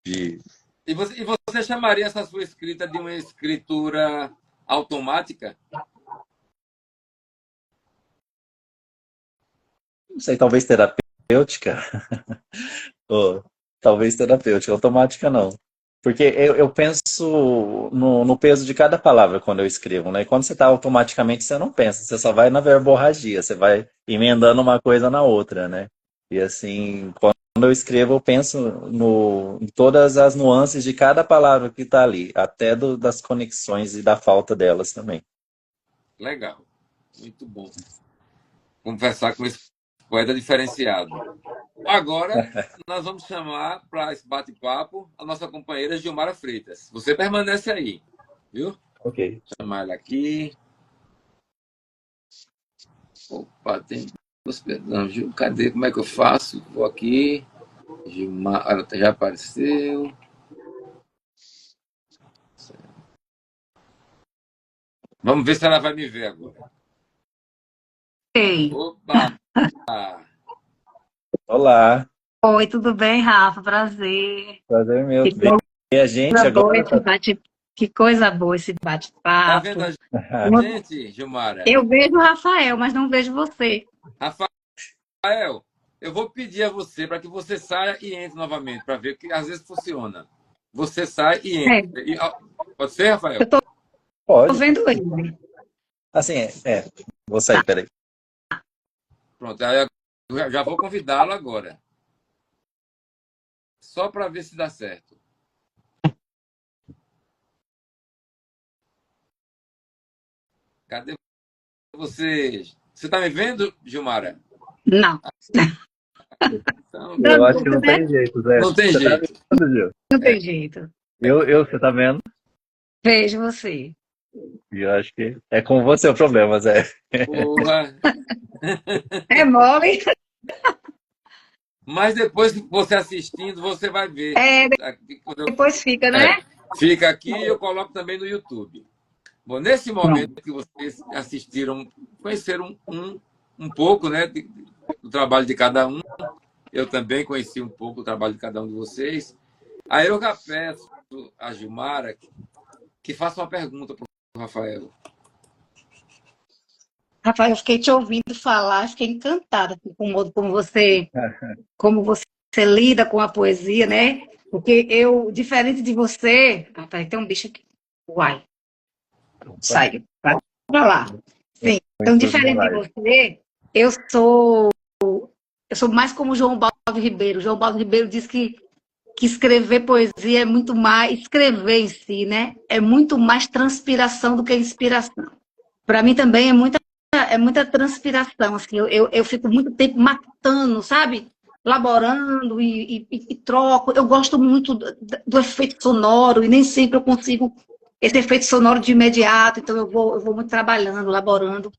de. E você chamaria essa sua escrita de uma escritura automática? Não sei, talvez terapêutica. Ou, talvez terapêutica, automática não. Porque eu penso no peso de cada palavra quando eu escrevo, né? E quando você está automaticamente, você não pensa, você só vai na verborragia, você vai emendando uma coisa na outra, né? E assim, quando eu escrevo, eu penso em todas as nuances de cada palavra que está ali, até das conexões e da falta delas também. Legal. Muito bom. Conversar com esse poeta diferenciado. Agora, nós vamos chamar para esse bate-papo a nossa companheira Gilmara Freitas. Você permanece aí, viu? Ok. Vou chamar ela aqui. Opa, tem duas perdão, Gil. Cadê? Como é que eu faço? Vou aqui. Gilmar, ela já apareceu. Vamos ver se ela vai me ver agora. Ei. Opa! Olá, Oi, tudo bem, Rafa? Prazer. prazer meu. Que Ver a gente coisa boa agora esse que coisa boa esse Tá vendo bate-papo. a gente, Gilmara? Eu vejo o Rafael, mas não vejo você. Rafael, eu vou pedir a você para que você saia e entre novamente, para ver que às vezes funciona. Você sai e É, entra. Pode ser, Rafael? eu tô Pode. vendo ele. Assim, vou sair, peraí. Pronto, aí eu já vou convidá-lo agora. Só para ver se dá certo. Cadê você? Você está me vendo, Gilmara? Não, Então, Eu acho que dúvida, não né? tem jeito, Zé. não tem Você tá jeito. vendo, Gil? Não tem jeito. Você tá vendo? Vejo você. E eu acho que é com você o problema, Zé. Porra. É mole? Mas depois, você assistindo, você vai ver. É, Quando depois fica, é, né? fica aqui e eu coloco também no YouTube. Bom, nesse momento que vocês assistiram, conheceram um pouco, né, do trabalho de cada um, eu também conheci um pouco o trabalho de cada um de vocês. Aí eu já peço a Gilmara que faça uma pergunta para o Rafael. Rafael, eu fiquei te ouvindo falar, fiquei encantada com o modo como você lida com a poesia, né? Porque eu, diferente de você, rapaz, tem um bicho aqui. Uai, saiu. Vai pra lá. Sim. Então, diferente de você, eu sou mais como João Baldo Ribeiro. João Baldo Ribeiro diz que escrever poesia é muito mais, escrever em si, né? É muito mais transpiração do que inspiração. Para mim também é muita transpiração, assim, eu fico muito tempo matando, sabe? Laborando e troco. Eu gosto muito do efeito sonoro e nem sempre eu consigo esse efeito sonoro de imediato, então eu vou muito trabalhando, laborando,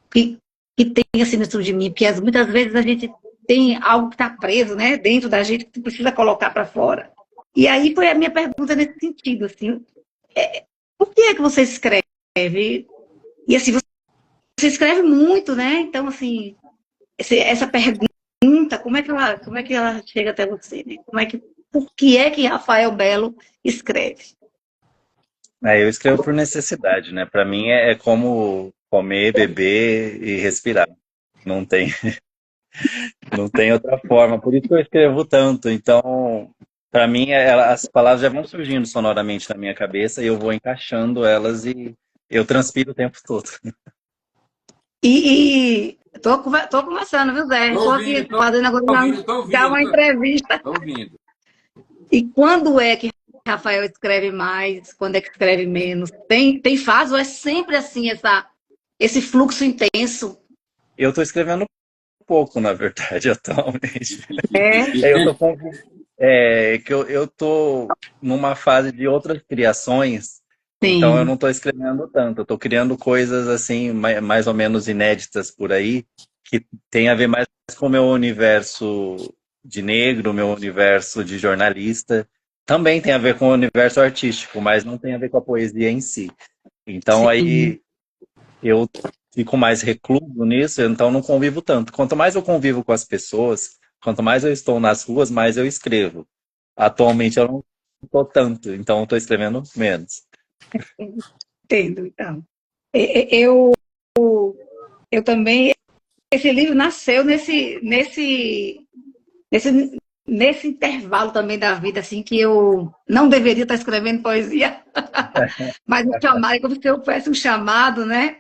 que tem assim dentro de mim, porque muitas vezes a gente tem algo que está preso, né, dentro da gente que precisa colocar para fora. E aí foi a minha pergunta nesse sentido, assim, por que é que você escreve? E assim, você escreve muito, né? Então, assim, essa pergunta, como é que ela chega até você, né? Por que é que Rafael Belo escreve? Eu escrevo por necessidade, né? Para mim é como comer, beber e respirar. Não tem, não tem outra forma. Por isso que eu escrevo tanto. Então, para mim, as palavras já vão surgindo sonoramente na minha cabeça e eu vou encaixando elas e eu transpiro o tempo todo. E tô conversando, viu, Zé? Estou aqui fazendo agora uma entrevista. Tô ouvindo. E quando é que Rafael escreve mais? Quando é que escreve menos? Tem fase ou é sempre assim, esse fluxo intenso? Eu estou escrevendo pouco, na verdade, atualmente. Eu tô numa fase de outras criações. Sim. Então eu não estou escrevendo tanto, eu estou criando coisas assim, mais ou menos inéditas por aí, que tem a ver mais com o meu universo de negro, meu universo de jornalista. Também tem a ver com o universo artístico, mas não tem a ver com a poesia em si. Então aí eu fico mais recluso nisso, então não convivo tanto. Quanto mais eu convivo com as pessoas, quanto mais eu estou nas ruas, mais eu escrevo. Atualmente eu não estou tanto, então eu estou escrevendo menos. Entendo, então. Eu também. Esse livro nasceu nesse intervalo também da vida, assim, que eu não deveria estar escrevendo poesia, mas me chamaram, como se eu fosse um chamado, né?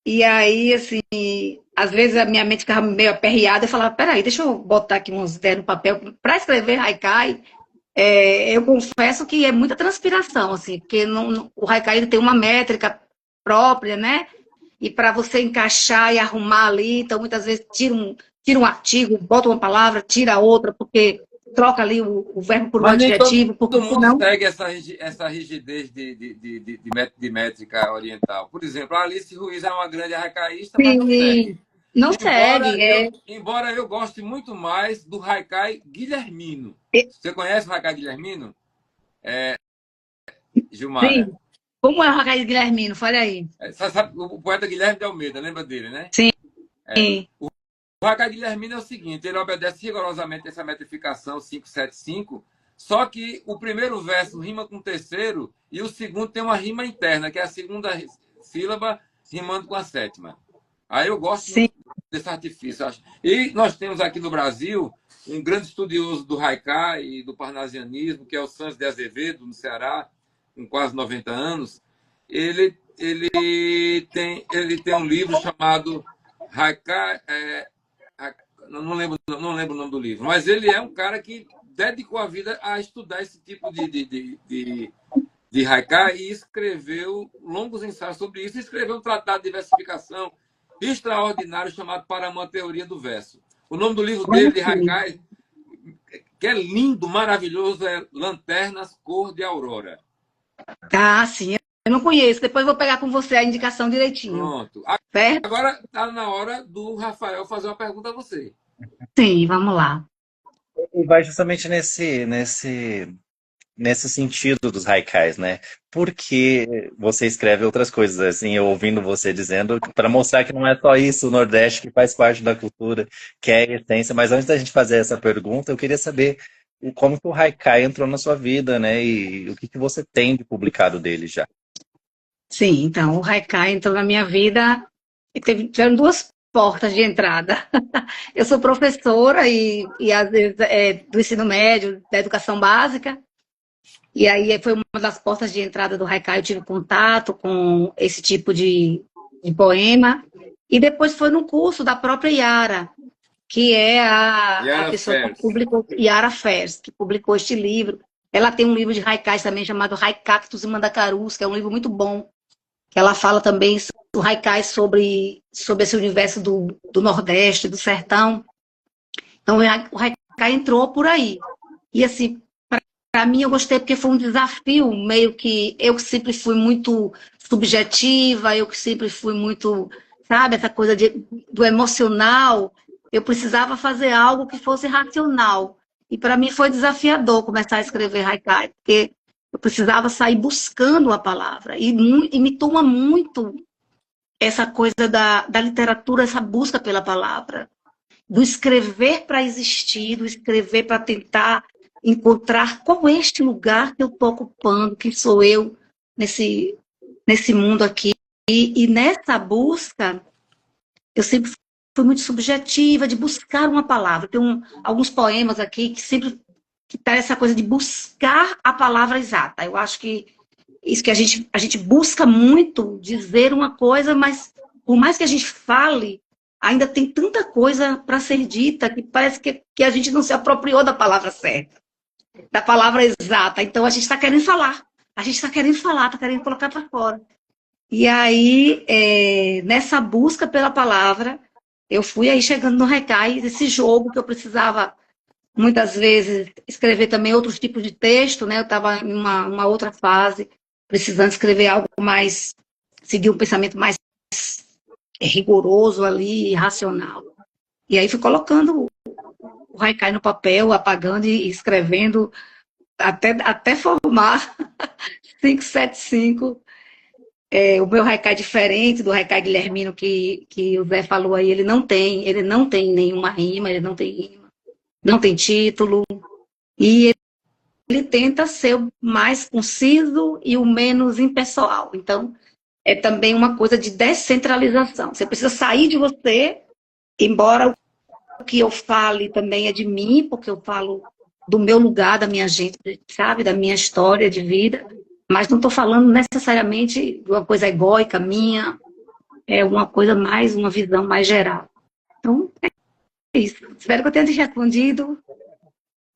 E aí, assim, às vezes a minha mente ficava meio aperreada, eu falava, peraí, deixa eu botar aqui umas ideias no papel para escrever haikai. Eu confesso que é muita transpiração, assim, porque o haikai ele tem uma métrica própria, né? E para você encaixar e arrumar ali, então muitas vezes tira um artigo, bota uma palavra, tira outra, porque troca ali o verbo por um adjetivo. Todo mundo segue essa rigidez de métrica oriental. Por exemplo, a Alice Ruiz é uma grande haicaísta, mas não segue. Não segue. Embora eu goste muito mais do haikai guilhermino. Você conhece o haikai guilhermino? Gilmara? Sim. Como é o haikai guilhermino? Fale aí. Sabe, o poeta Guilherme de Almeida, lembra dele, né? Sim. O Haikai Guilhermino é o seguinte, ele obedece rigorosamente essa metrificação 575, só que o primeiro verso rima com o terceiro e o segundo tem uma rima interna, que é a segunda sílaba rimando com a sétima. Aí eu gosto Sim. desse artifício. Acho. E nós temos aqui no Brasil um grande estudioso do Haikai e do parnasianismo, que é o Santos de Azevedo, no Ceará, com quase 90 anos. Ele tem um livro chamado Haikai... não lembro o nome do livro, mas ele é um cara que dedicou a vida a estudar esse tipo de haikai e escreveu longos ensaios sobre isso, e escreveu um tratado de diversificação extraordinário chamado Para uma Teoria do Verso. O nome do livro dele, de haikai, que é lindo, maravilhoso, é Lanternas Cor de Aurora. Ah, sim, eu não conheço. Depois eu vou pegar com você a indicação direitinho. Pronto. Certo? Agora está na hora do Rafael fazer uma pergunta a você. Sim, vamos lá. E vai justamente nesse sentido dos haikais, né? Porque você escreve outras coisas, assim, eu ouvindo você dizendo, para mostrar que não é só isso, o Nordeste que faz parte da cultura, que é a essência. Mas antes da gente fazer essa pergunta, eu queria saber como que o haikai entrou na sua vida, né? E o que você tem de publicado dele já. Sim, então, o haikai entrou na minha vida e tiveram duas portas de entrada. Eu sou professora e às vezes do ensino médio, da educação básica, e aí foi uma das portas de entrada do haikai. Eu tive contato com esse tipo de poema, e depois foi no curso da própria Yara, que é a pessoa que publicou, Yara Fers, que publicou este livro. Ela tem um livro de haikais também chamado Haicactus e Mandacarus, que é um livro muito bom, que ela fala também do haikai sobre esse universo do Nordeste, do sertão. Então, o haikai entrou por aí. E, assim, para mim, eu gostei porque foi um desafio, meio que eu que sempre fui muito subjetiva, eu que sempre fui muito, sabe, essa coisa do emocional. Eu precisava fazer algo que fosse racional. E, para mim, foi desafiador começar a escrever haikai, porque eu precisava sair buscando a palavra. E me toma muito essa coisa da literatura, essa busca pela palavra, do escrever para existir, do escrever para tentar encontrar qual é este lugar que eu estou ocupando, que sou eu nesse mundo aqui. E nessa busca, eu sempre fui muito subjetiva, de buscar uma palavra. Tem alguns poemas aqui que sempre tá essa coisa de buscar a palavra exata. Eu acho que isso que a gente busca muito dizer uma coisa, mas por mais que a gente fale, ainda tem tanta coisa para ser dita que parece que a gente não se apropriou da palavra certa, da palavra exata. Então a gente está querendo falar, está querendo colocar para fora. E aí, nessa busca pela palavra, eu fui aí chegando no haikai, esse jogo que eu precisava muitas vezes escrever também outros tipos de texto, né? Eu estava em uma outra fase, precisando escrever algo mais, seguir um pensamento mais rigoroso ali, racional. E aí fui colocando o haikai no papel, apagando e escrevendo até formar 575. O meu haikai é diferente do haikai Guilhermino que o Zé falou aí. Ele não tem nenhuma rima, ele não tem rima, não tem título, e ele tenta ser o mais conciso e o menos impessoal. Então, é também uma coisa de descentralização. Você precisa sair de você, embora o que eu fale também é de mim, porque eu falo do meu lugar, da minha gente, sabe, da minha história de vida, mas não estou falando necessariamente de uma coisa egóica minha, é uma coisa mais, uma visão mais geral. Então, é isso. Espero que eu tenha te respondido.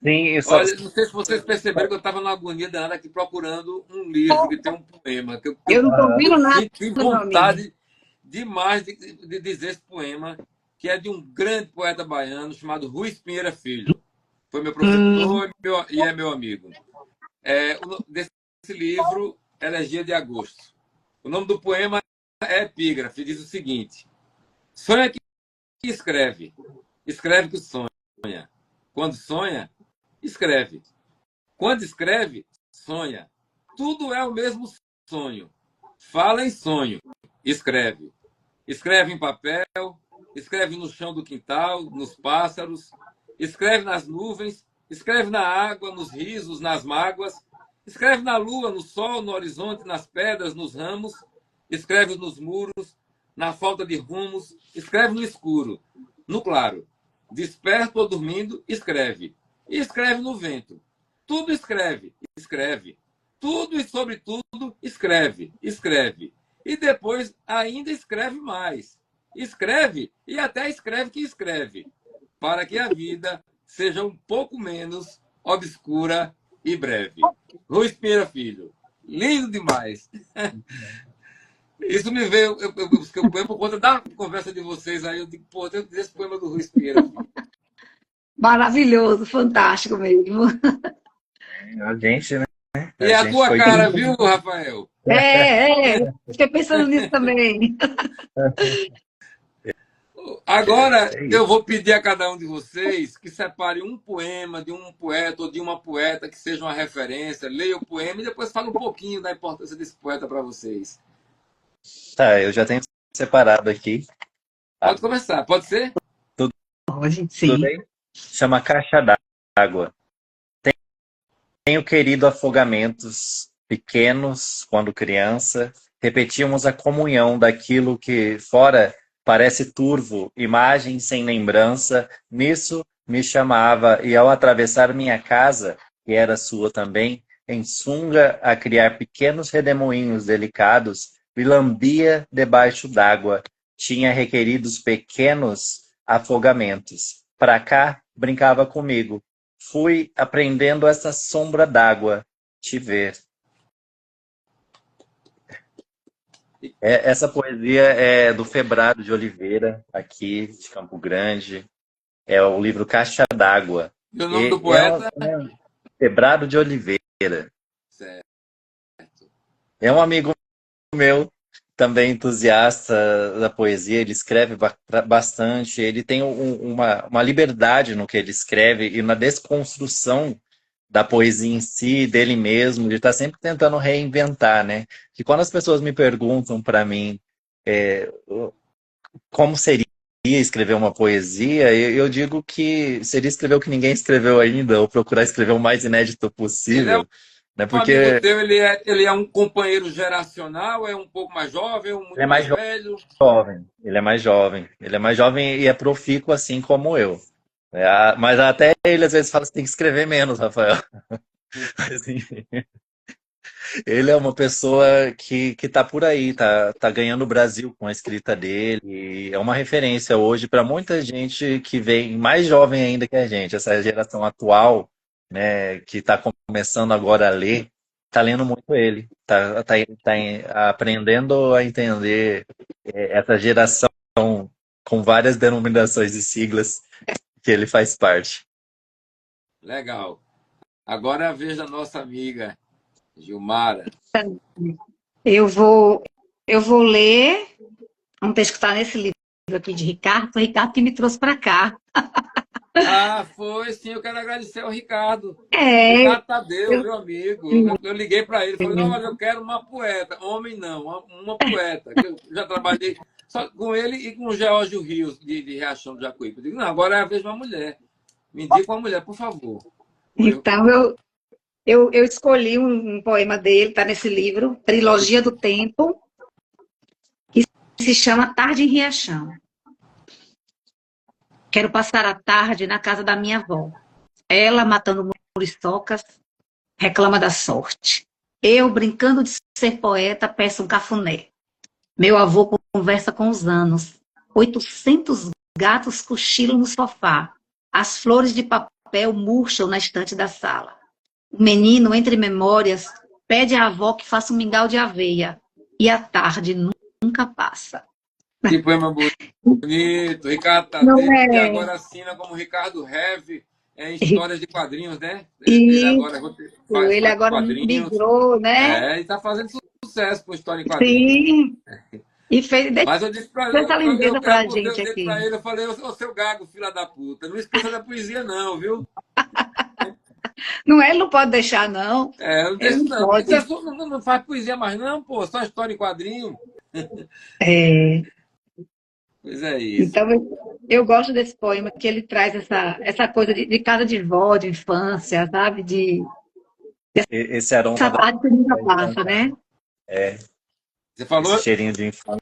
Sim, Olha, não sei se vocês perceberam que eu estava numa agonia danada aqui procurando um livro que tem um poema. Que eu não estou ouvindo nada. Tive vontade demais de dizer esse poema, que é de um grande poeta baiano chamado Ruiz Pinheira Filho. Foi meu professor e é meu amigo. Desse livro, Elegia de Agosto. O nome do poema é Epígrafe, diz o seguinte: sonha que escreve, escreve que sonha. Quando sonha, escreve. Quando escreve, sonha. Tudo é o mesmo sonho. Fala em sonho, escreve. Escreve em papel, escreve no chão do quintal, nos pássaros, escreve nas nuvens, escreve na água, nos risos, nas mágoas, escreve na lua, no sol, no horizonte, nas pedras, nos ramos, escreve nos muros, na falta de rumos, escreve no escuro, no claro, desperto ou dormindo, escreve. E escreve no vento. Tudo escreve, escreve. Tudo e sobre tudo, escreve, escreve. E depois ainda escreve mais. Escreve e até escreve que escreve, para que a vida seja um pouco menos obscura e breve. Luiz Pinheiro Filho. Lindo demais. Isso me veio, eu busquei o poema por conta da conversa de vocês aí. Eu digo, pô, tem que dizer esse poema do Luiz Pinheiro Filho. Maravilhoso, fantástico mesmo. A gente, né? E a tua cara, viu, Rafael? Fiquei pensando nisso também. Agora, eu vou pedir a cada um de vocês que separe um poema de um poeta ou de uma poeta que seja uma referência, leia o poema e depois fala um pouquinho da importância desse poeta para vocês. Tá, eu já tenho separado aqui. Pode começar, pode ser? Pode, Tudo sim. bem? Chama Caixa d'Água. Tenho querido afogamentos pequenos quando criança. Repetíamos a comunhão daquilo que fora parece turvo, imagem sem lembrança. Nisso me chamava e ao atravessar minha casa, que era sua também, em sunga a criar pequenos redemoinhos delicados, me lambia debaixo d'água. Tinha requeridos pequenos afogamentos. Pra cá, brincava comigo. Fui aprendendo essa sombra d'água, te ver. Essa poesia é do Febrado de Oliveira, aqui de Campo Grande. É o livro Caixa d'Água. E o nome do poeta? Febrado de Oliveira. Certo. É um amigo meu, também entusiasta da poesia. Ele escreve bastante. Ele tem uma liberdade no que ele escreve e na desconstrução da poesia em si, dele mesmo. Ele está sempre tentando reinventar, né? Que quando as pessoas me perguntam para mim como seria escrever uma poesia, eu digo que seria escrever o que ninguém escreveu ainda, ou procurar escrever o mais inédito possível. Né? Porque amigo teu, ele é um companheiro geracional, é um pouco mais jovem, muito é mais velho? Jovem. Ele é mais jovem. Ele é mais jovem e é profícuo assim como eu. Mas até ele às vezes fala que você tem que escrever menos, Rafael. Mas, enfim. Ele é uma pessoa que tá por aí, tá ganhando o Brasil com a escrita dele. E é uma referência hoje para muita gente que vem mais jovem ainda que a gente. Essa geração atual, né, que está começando agora a ler, tá lendo muito ele. Tá aprendendo a entender essa geração com várias denominações e siglas que ele faz parte. Legal. Agora é a vez da nossa amiga Gilmara. Eu vou ler um texto que está nesse livro aqui de Ricardo. Foi o Ricardo que me trouxe para cá. Ah, foi sim. Eu quero agradecer ao Ricardo. Ricardo Tadeu, meu amigo. Eu liguei para ele e falei, não, mas eu quero uma poeta. Homem não, uma poeta. Eu já trabalhei só com ele e com o Geórgio Rios, de Riachão do Jacuípe. Eu digo, não, agora é a vez de uma mulher. Me indica uma mulher, por favor. Então, eu escolhi um poema dele, está nesse livro, Trilogia do Tempo, que se chama Tarde em Riachão. Quero passar a tarde na casa da minha avó. Ela, matando muriçocas, reclama da sorte. Eu, brincando de ser poeta, peço um cafuné. Meu avô conversa com os anos. 800 gatos cochilam no sofá. As flores de papel murcham na estante da sala. O menino, entre memórias, pede à avó que faça um mingau de aveia. E a tarde nunca passa. Que poema bonito. Ricardo Tadeu, que agora assina como Ricardo Heve em histórias de quadrinhos, né? Ele agora migrou, né? E está fazendo sucesso com história em quadrinhos. Sim. E fez Mas eu disse para ele, pra gente aqui. Eu falei, ô seu gago, filha da puta, não esqueça da poesia não, viu? Não, ele não pode deixar, não. Não deixa não. Não faz poesia mais não, pô, só história em quadrinho. Pois é isso. Então, eu gosto desse poema, que ele traz essa coisa de casa de vó, de infância, sabe? Esse aroma Essa parte que nunca da passa, infância. né? Você falou? Esse cheirinho de infância.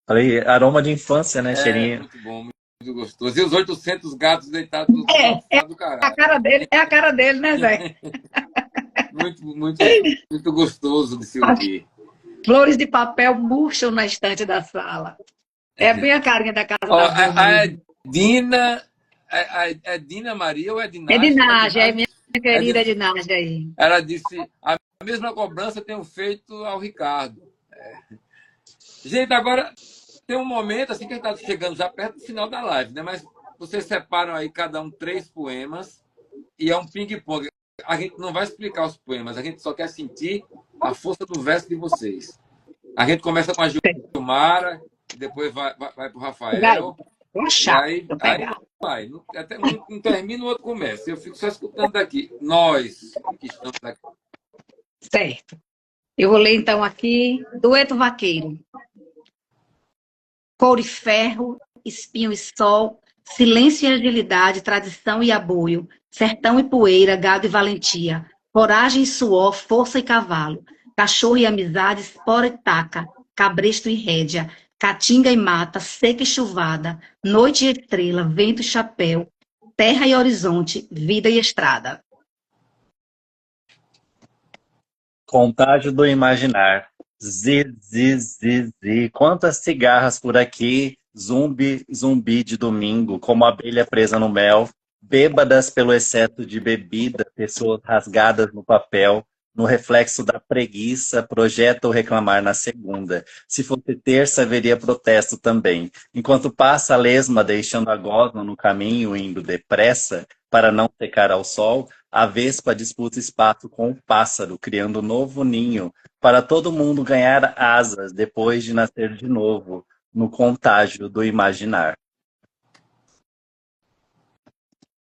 Falei, aroma de infância, né? É, Cheirinho. muito bom, muito gostoso. E os 800 gatos deitados no sofá do A caralho. cara dele, né, Zé? Muito, muito, muito gostoso de se As ouvir. flores de papel murcham na estante da sala. É bem a carinha da casa Ó, da avó a mesmo. Dina, é Dina Maria ou é É Dinastia? É Dinage, é Dinastia? minha É querida Dinastia. Dinage aí. Ela disse: a mesma cobrança tenho feito ao Ricardo. Gente, agora tem um momento assim que a gente está chegando já perto do final da live, né? Mas vocês separam aí cada um 3 poemas e é um ping-pong. A gente não vai explicar os poemas, a gente só quer sentir a força do verso de vocês. A gente começa com a Gilmara, depois vai para o Vai, Rafael, vou e achar, aí vou pegar. vai. Até não termina, o outro começa. Eu fico só escutando daqui. Nós que estamos aqui. Certo. Eu vou ler então aqui, Dueto Vaqueiro. Couro e ferro, espinho e sol, silêncio e agilidade, tradição e aboio, sertão e poeira, gado e valentia, coragem e suor, força e cavalo, cachorro e amizade, espora e taca, cabresto e rédea, caatinga e mata, seca e chuvada, noite e estrela, vento e chapéu, terra e horizonte, vida e estrada. Contágio do imaginar. Zi, zi, zi, zi. Quantas cigarras por aqui. Zumbi, zumbi de domingo, como abelha presa no mel. Bêbadas pelo excesso de bebida, pessoas rasgadas no papel. No reflexo da preguiça, projeta o reclamar na segunda. Se fosse terça, haveria protesto também. Enquanto passa a lesma, deixando a gosma no caminho, indo depressa, para não secar ao sol, a vespa disputa espaço com o pássaro, criando um novo ninho, para todo mundo ganhar asas depois de nascer de novo, no contágio do imaginar.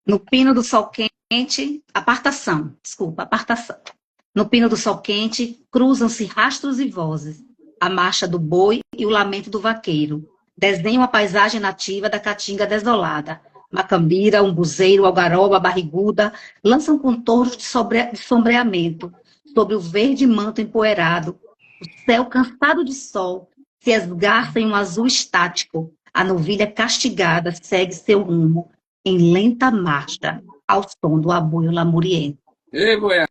No pino do sol quente, apartação. No pino do sol quente, cruzam-se rastros e vozes, a marcha do boi e o lamento do vaqueiro. Desenham a paisagem nativa da caatinga desolada. Macambira, umbuzeiro, algaroba, barriguda, lançam contornos de sombreamento sobre o verde manto empoeirado. O céu cansado de sol se esgarça em um azul estático. A novilha castigada segue seu rumo em lenta marcha ao som do aboio lamuriento. Ei, boiada!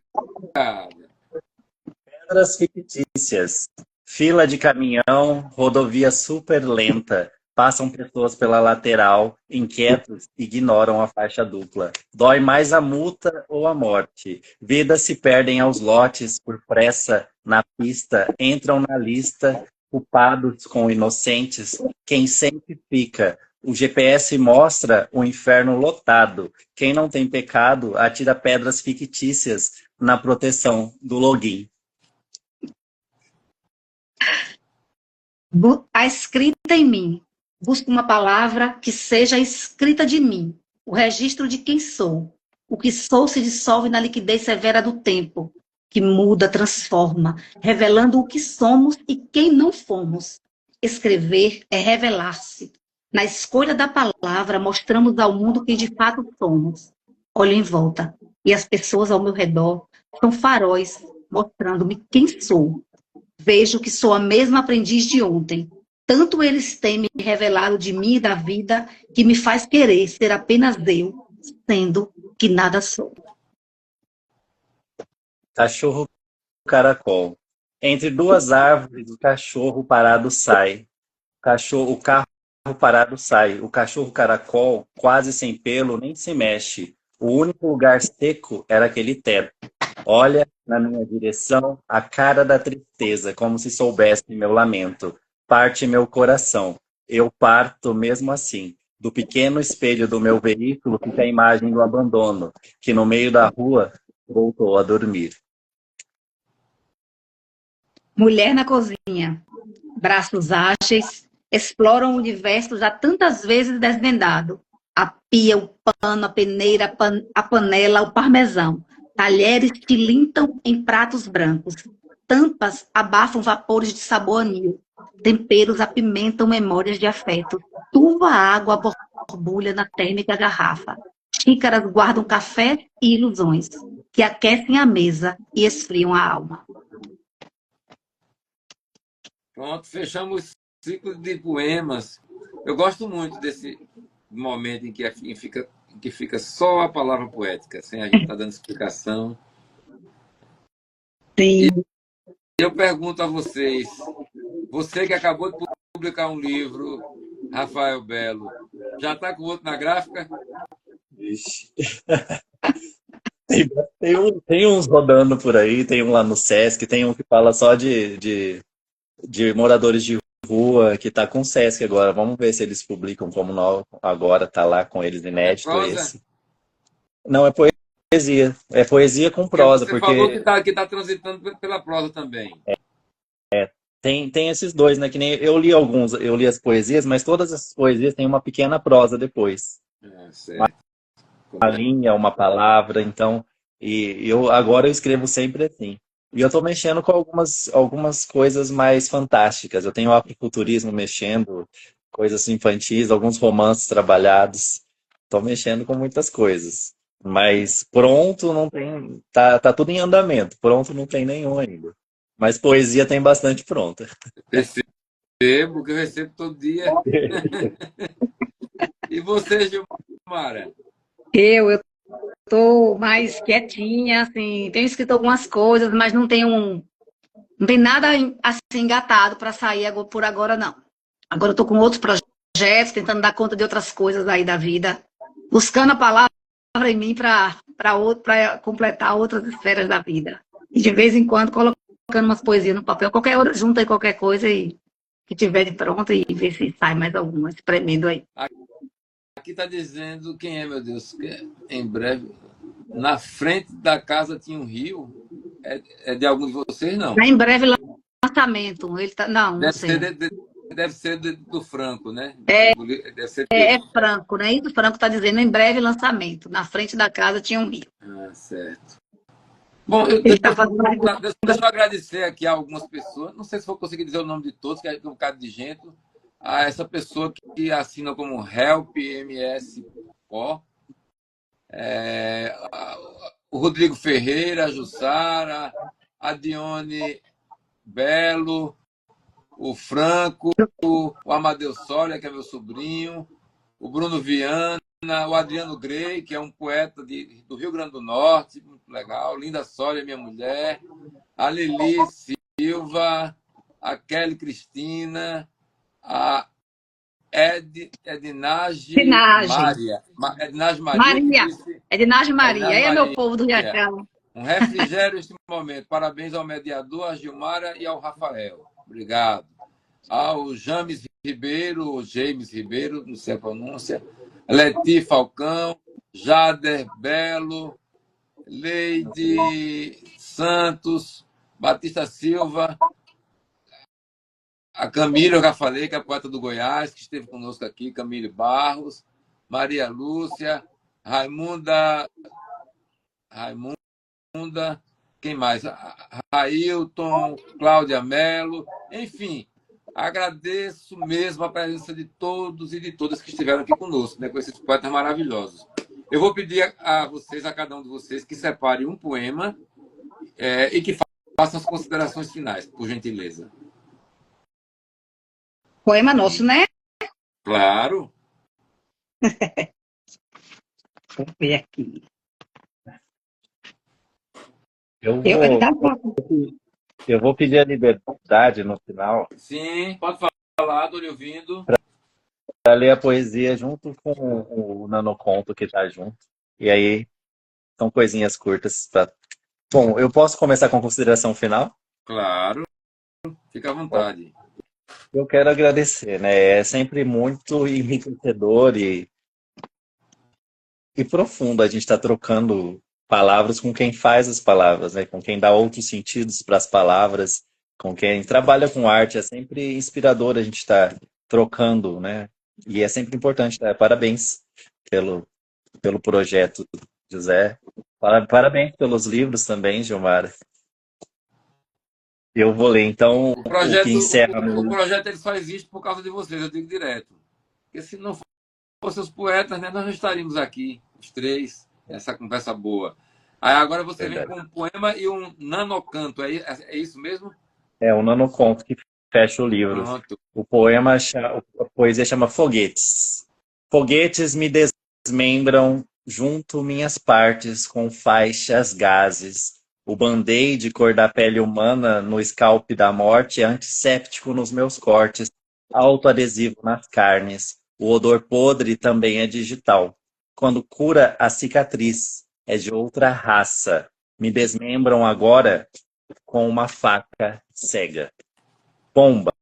Pedras fictícias. Fila de caminhão, rodovia super lenta. Passam pessoas pela lateral, inquietos, ignoram a faixa dupla. Dói mais a multa ou a morte. Vidas se perdem aos lotes por pressa na pista, entram na lista, culpados com inocentes. Quem sempre fica. O GPS mostra o inferno lotado. Quem não tem pecado atira pedras fictícias na proteção do login. A escrita em mim. Busco uma palavra que seja a escrita de mim, o registro de quem sou. O que sou se dissolve na liquidez severa do tempo, que muda, transforma, revelando o que somos e quem não fomos. Escrever é revelar-se. Na escolha da palavra, mostramos ao mundo quem de fato somos. Olho em volta, e as pessoas ao meu redor são faróis, mostrando-me quem sou. Vejo que sou a mesma aprendiz de ontem. Tanto eles têm me revelado de mim e da vida, que me faz querer ser apenas eu, sendo que nada sou. Cachorro caracol. Entre duas árvores, o cachorro parado sai. O carro parado sai. O cachorro caracol, quase sem pelo, nem se mexe. O único lugar seco era aquele teto. Olha na minha direção a cara da tristeza, como se soubesse meu lamento. Parte meu coração. Eu parto mesmo assim. Do pequeno espelho do meu veículo fica a imagem do abandono, que no meio da rua voltou a dormir. Mulher na cozinha. Braços ágeis exploram o universo já tantas vezes desvendado. A pia, o pano, a peneira, a panela, o parmesão. Talheres tilintam em pratos brancos. Tampas abafam vapores de sabor anil. temperos apimentam memórias de afeto. Turva água borbulha na térmica garrafa. Xícaras guardam café e ilusões, que aquecem a mesa e esfriam a alma. Pronto, fechamos o ciclo de poemas. Eu gosto muito desse momento em que fica só a palavra poética, sem a gente estar dando explicação. Sim. Eu pergunto a vocês, você que acabou de publicar um livro, Rafael Belo, já está com outro na gráfica? Vixe. Tem uns rodando por aí, tem um lá no Sesc, tem um que fala só de moradores de rua, que está com o Sesc agora. Vamos ver se eles publicam como novo. Agora está lá com eles inédito esse. Não, é poesia. É poesia com prosa. Você falou que tá transitando pela prosa também. Tem esses dois, né? Que nem eu li as poesias, mas todas as poesias têm uma pequena prosa depois. Certo. Uma linha, uma palavra, então. E agora eu escrevo sempre assim. E eu estou mexendo com algumas coisas mais fantásticas. Eu tenho o afrofuturismo mexendo, coisas infantis, alguns romances trabalhados. Estou mexendo com muitas coisas. Mas pronto não tem. Tá tudo em andamento. Pronto não tem nenhum ainda. Mas poesia tem bastante pronta. Percebo, que eu recebo todo dia. E você, Gilmara? Eu estou mais quietinha, assim, tenho escrito algumas coisas, mas não tem nada assim engatado para sair por agora, não. Agora eu estou com outros projetos, tentando dar conta de outras coisas aí da vida, buscando a palavra em mim para completar outras esferas da vida. E de vez em quando colocando umas poesias no papel, qualquer hora junta aí qualquer coisa e que tiver de pronto e ver se sai mais alguma, espremendo aí. Aqui está dizendo, quem é, meu Deus? Em breve, na frente da casa tinha um rio. É de algum de vocês, não? Em breve lançamento. Ele tá, não sei. Deve ser do Franco, né? Deve ser é Franco, né? Isso o Franco está dizendo, em breve lançamento. Na frente da casa tinha um rio. Certo. Bom, deixa eu agradecer aqui a algumas pessoas. Não sei se vou conseguir dizer o nome de todos, que é um bocado de gente. A essa pessoa que assina como Help MSO, o Rodrigo Ferreira, a Jussara, a Dione Belo, o Franco, o Amadeu Soria, que é meu sobrinho, o Bruno Viana, o Adriano Grey, que é um poeta do Rio Grande do Norte, muito legal, Linda Soria, minha mulher, a Lili Silva, a Kelly Cristina, a Ednage Maria. Ednage Maria. Aí é meu povo do Riachão. Um refrigério neste momento. Parabéns ao mediador, a Gilmara e ao Rafael. Obrigado. Ao James Ribeiro, não sei a pronúncia, Leti Falcão, Jader Belo, Leide Santos, Batista Silva, a Camila, eu já falei, que é a poeta do Goiás, que esteve conosco aqui, Camille Barros, Maria Lúcia, Raimunda, quem mais? Railton, Cláudia Mello, enfim, agradeço mesmo a presença de todos e de todas que estiveram aqui conosco, né, com esses poetas maravilhosos. Eu vou pedir a vocês, a cada um de vocês, que separe um poema e que façam as considerações finais, por gentileza. Poema nosso, né? Claro. Vou ver aqui. Eu vou pedir a liberdade no final. Sim, pode falar, estou lhe ouvindo. Para ler a poesia junto com o nanoconto que está junto. E aí, são coisinhas curtas. Bom, eu posso começar com a consideração final? Claro, fica à vontade. Eu quero agradecer, né? É sempre muito enriquecedor e profundo a gente estar trocando palavras com quem faz as palavras, né? Com quem dá outros sentidos para as palavras, com quem trabalha com arte. É sempre inspirador a gente estar trocando, né? E é sempre importante, né? Parabéns pelo projeto, José. Parabéns pelos livros também, Gilmara. Eu vou ler, então, O o projeto, que encerra o meu... projeto ele só existe por causa de vocês, eu digo direto. Porque se não fossem os poetas, né, nós não estaríamos aqui, os três, essa conversa boa. Aí agora você vem Verdade. com um poema e um nanocanto, é isso mesmo? É um nanoconto que fecha o livro. Pronto. A poesia chama Foguetes. Foguetes me desmembram, junto minhas partes com faixas gases. O band-aid cor da pele humana no scalp da morte é antisséptico nos meus cortes, autoadesivo nas carnes. O odor podre também é digital. Quando cura a cicatriz, é de outra raça. Me desmembram agora com uma faca cega. Bomba.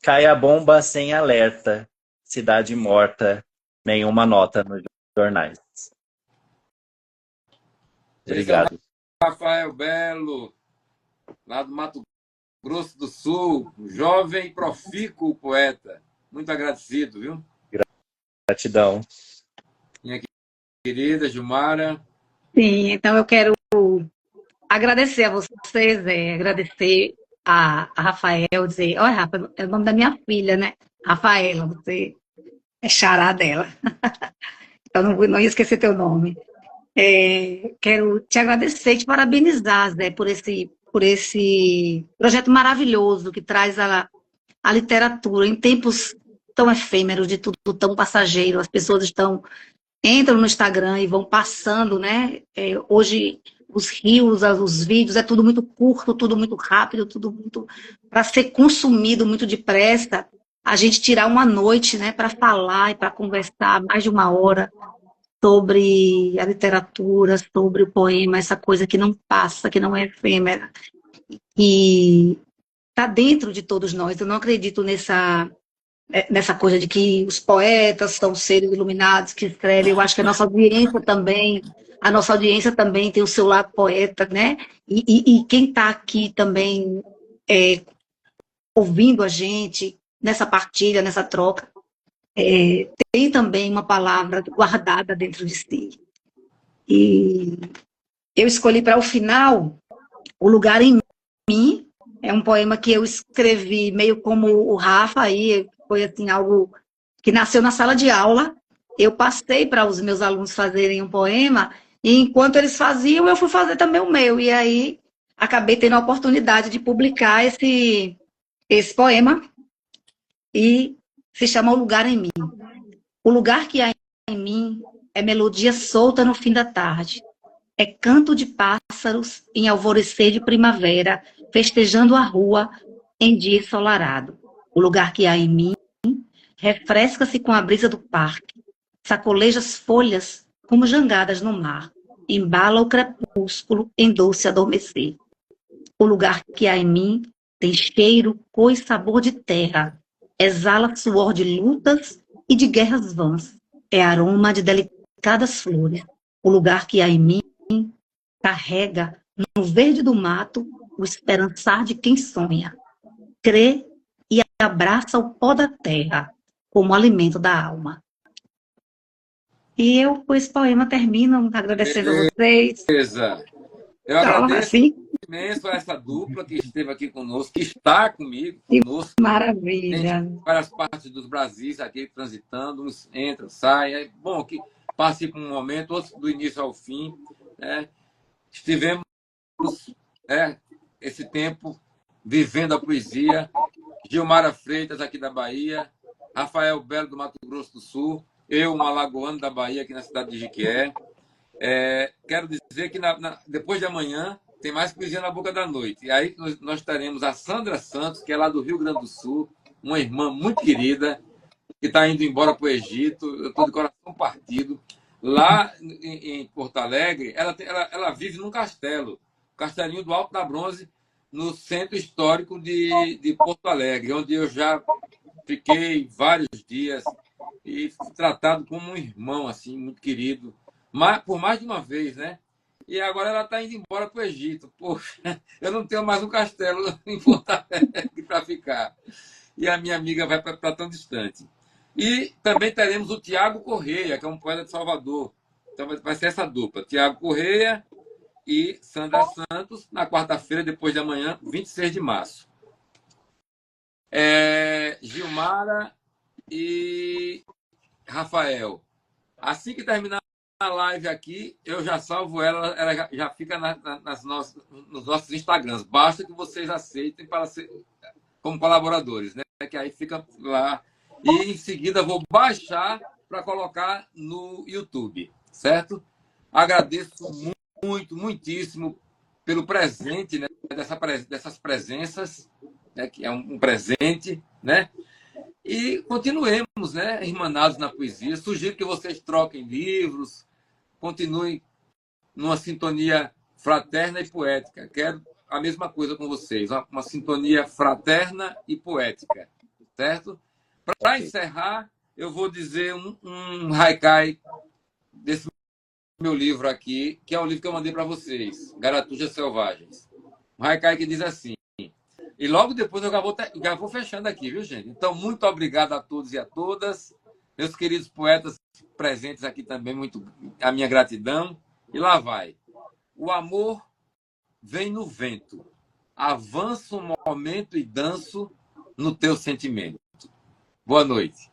Cai a bomba sem alerta. Cidade morta. Nenhuma nota nos jornais. Esse é o Obrigado. Rafael Belo, lá do Mato Grosso do Sul, jovem e profícuo poeta. Muito agradecido, viu? Gratidão. Minha querida Gilmara. Sim, então eu quero agradecer a vocês, agradecer a Rafael, dizer, olha, Rafa, é o nome da minha filha, né? Rafaela, você é xará dela. Então não ia esquecer teu nome. Quero te agradecer e te parabenizar, Zé, por esse projeto maravilhoso que traz a literatura em tempos tão efêmeros, de tudo tão passageiro. As pessoas entram no Instagram e vão passando, né? Hoje os reels, os vídeos, é tudo muito curto, tudo muito rápido, tudo muito para ser consumido muito depressa. A gente tirar uma noite, né, para falar e para conversar mais de uma hora sobre a literatura, sobre o poema, essa coisa que não passa, que não é efêmera, e está dentro de todos nós. Eu não acredito nessa coisa de que os poetas são seres iluminados que escrevem. Eu acho que a nossa audiência também tem o seu lado poeta, né? E quem está aqui também ouvindo a gente nessa partilha, nessa troca, tem também uma palavra guardada dentro de si. E eu escolhi para o final O Lugar em Mim. É um poema que eu escrevi meio como o Rafa, aí foi assim, algo que nasceu na sala de aula. Eu passei para os meus alunos fazerem um poema, e enquanto eles faziam, eu fui fazer também o meu. E aí acabei tendo a oportunidade de publicar esse poema, e se chama O Lugar em Mim. O lugar que há em mim é melodia solta no fim da tarde. É canto de pássaros em alvorecer de primavera, festejando a rua em dia ensolarado. O lugar que há em mim refresca-se com a brisa do parque, sacoleja as folhas como jangadas no mar, embala o crepúsculo em doce adormecer. O lugar que há em mim tem cheiro, cor e sabor de terra, exala suor de lutas e de guerras vãs, é aroma de delicadas flores. O lugar que há em mim carrega no verde do mato o esperançar de quem sonha, crê e abraça o pó da terra como alimento da alma. E eu, com esse poema, termino agradecendo a vocês. Beleza. Eu Então, agradeço assim, imenso a essa dupla que esteve aqui conosco, que está comigo, que conosco. maravilha. Tem várias partes dos Brasis aqui transitando, uns entram, saem. É bom que participa um momento, outros do início ao fim. Né? Estivemos esse tempo vivendo a poesia. Gilmara Freitas, aqui da Bahia. Rafael Belo, do Mato Grosso do Sul. Eu, um alagoano da Bahia, aqui na cidade de Jequié. Quero dizer que depois de amanhã tem mais poesia na boca da noite. E aí nós teremos a Sandra Santos, que é lá do Rio Grande do Sul, uma irmã muito querida, que está indo embora para o Egito. Eu estou de coração partido. Lá em Porto Alegre, ela vive num castelo, o Castelinho do Alto da Bronze, no centro histórico de Porto Alegre, onde eu já fiquei vários dias e fui tratado como um irmão, assim, muito querido, por mais de uma vez, né? E agora ela está indo embora para o Egito. Poxa, eu não tenho mais um castelo em Porto Alegre para ficar. E a minha amiga vai para tão distante. E também teremos o Tiago Correia, que é um poeta de Salvador. Então vai ser essa dupla, Tiago Correia e Sandra Santos, na quarta-feira, depois de amanhã, 26 de março. Gilmara e Rafael. Assim que terminar a live aqui, eu já salvo ela, ela já fica nos nossos Instagrams. Basta que vocês aceitem para ser como colaboradores, né? Que aí fica lá. E em seguida vou baixar para colocar no YouTube, certo? Agradeço muito, muitíssimo pelo presente, né? Dessas presenças, né? Que é um presente, né? E continuemos, né? Irmanados na poesia. Sugiro que vocês troquem livros, continuem numa sintonia fraterna e poética. Quero a mesma coisa com vocês, uma sintonia fraterna e poética, certo? Para encerrar, eu vou dizer um haikai desse meu livro aqui, que é o livro que eu mandei para vocês, Garatujas Selvagens. Um haikai que diz assim, e logo depois eu já vou fechando aqui, viu, gente? Então, muito obrigado a todos e a todas, meus queridos poetas presentes aqui também, a minha gratidão. E lá vai. O amor vem no vento, avanço um momento e danço no teu sentimento. Boa noite.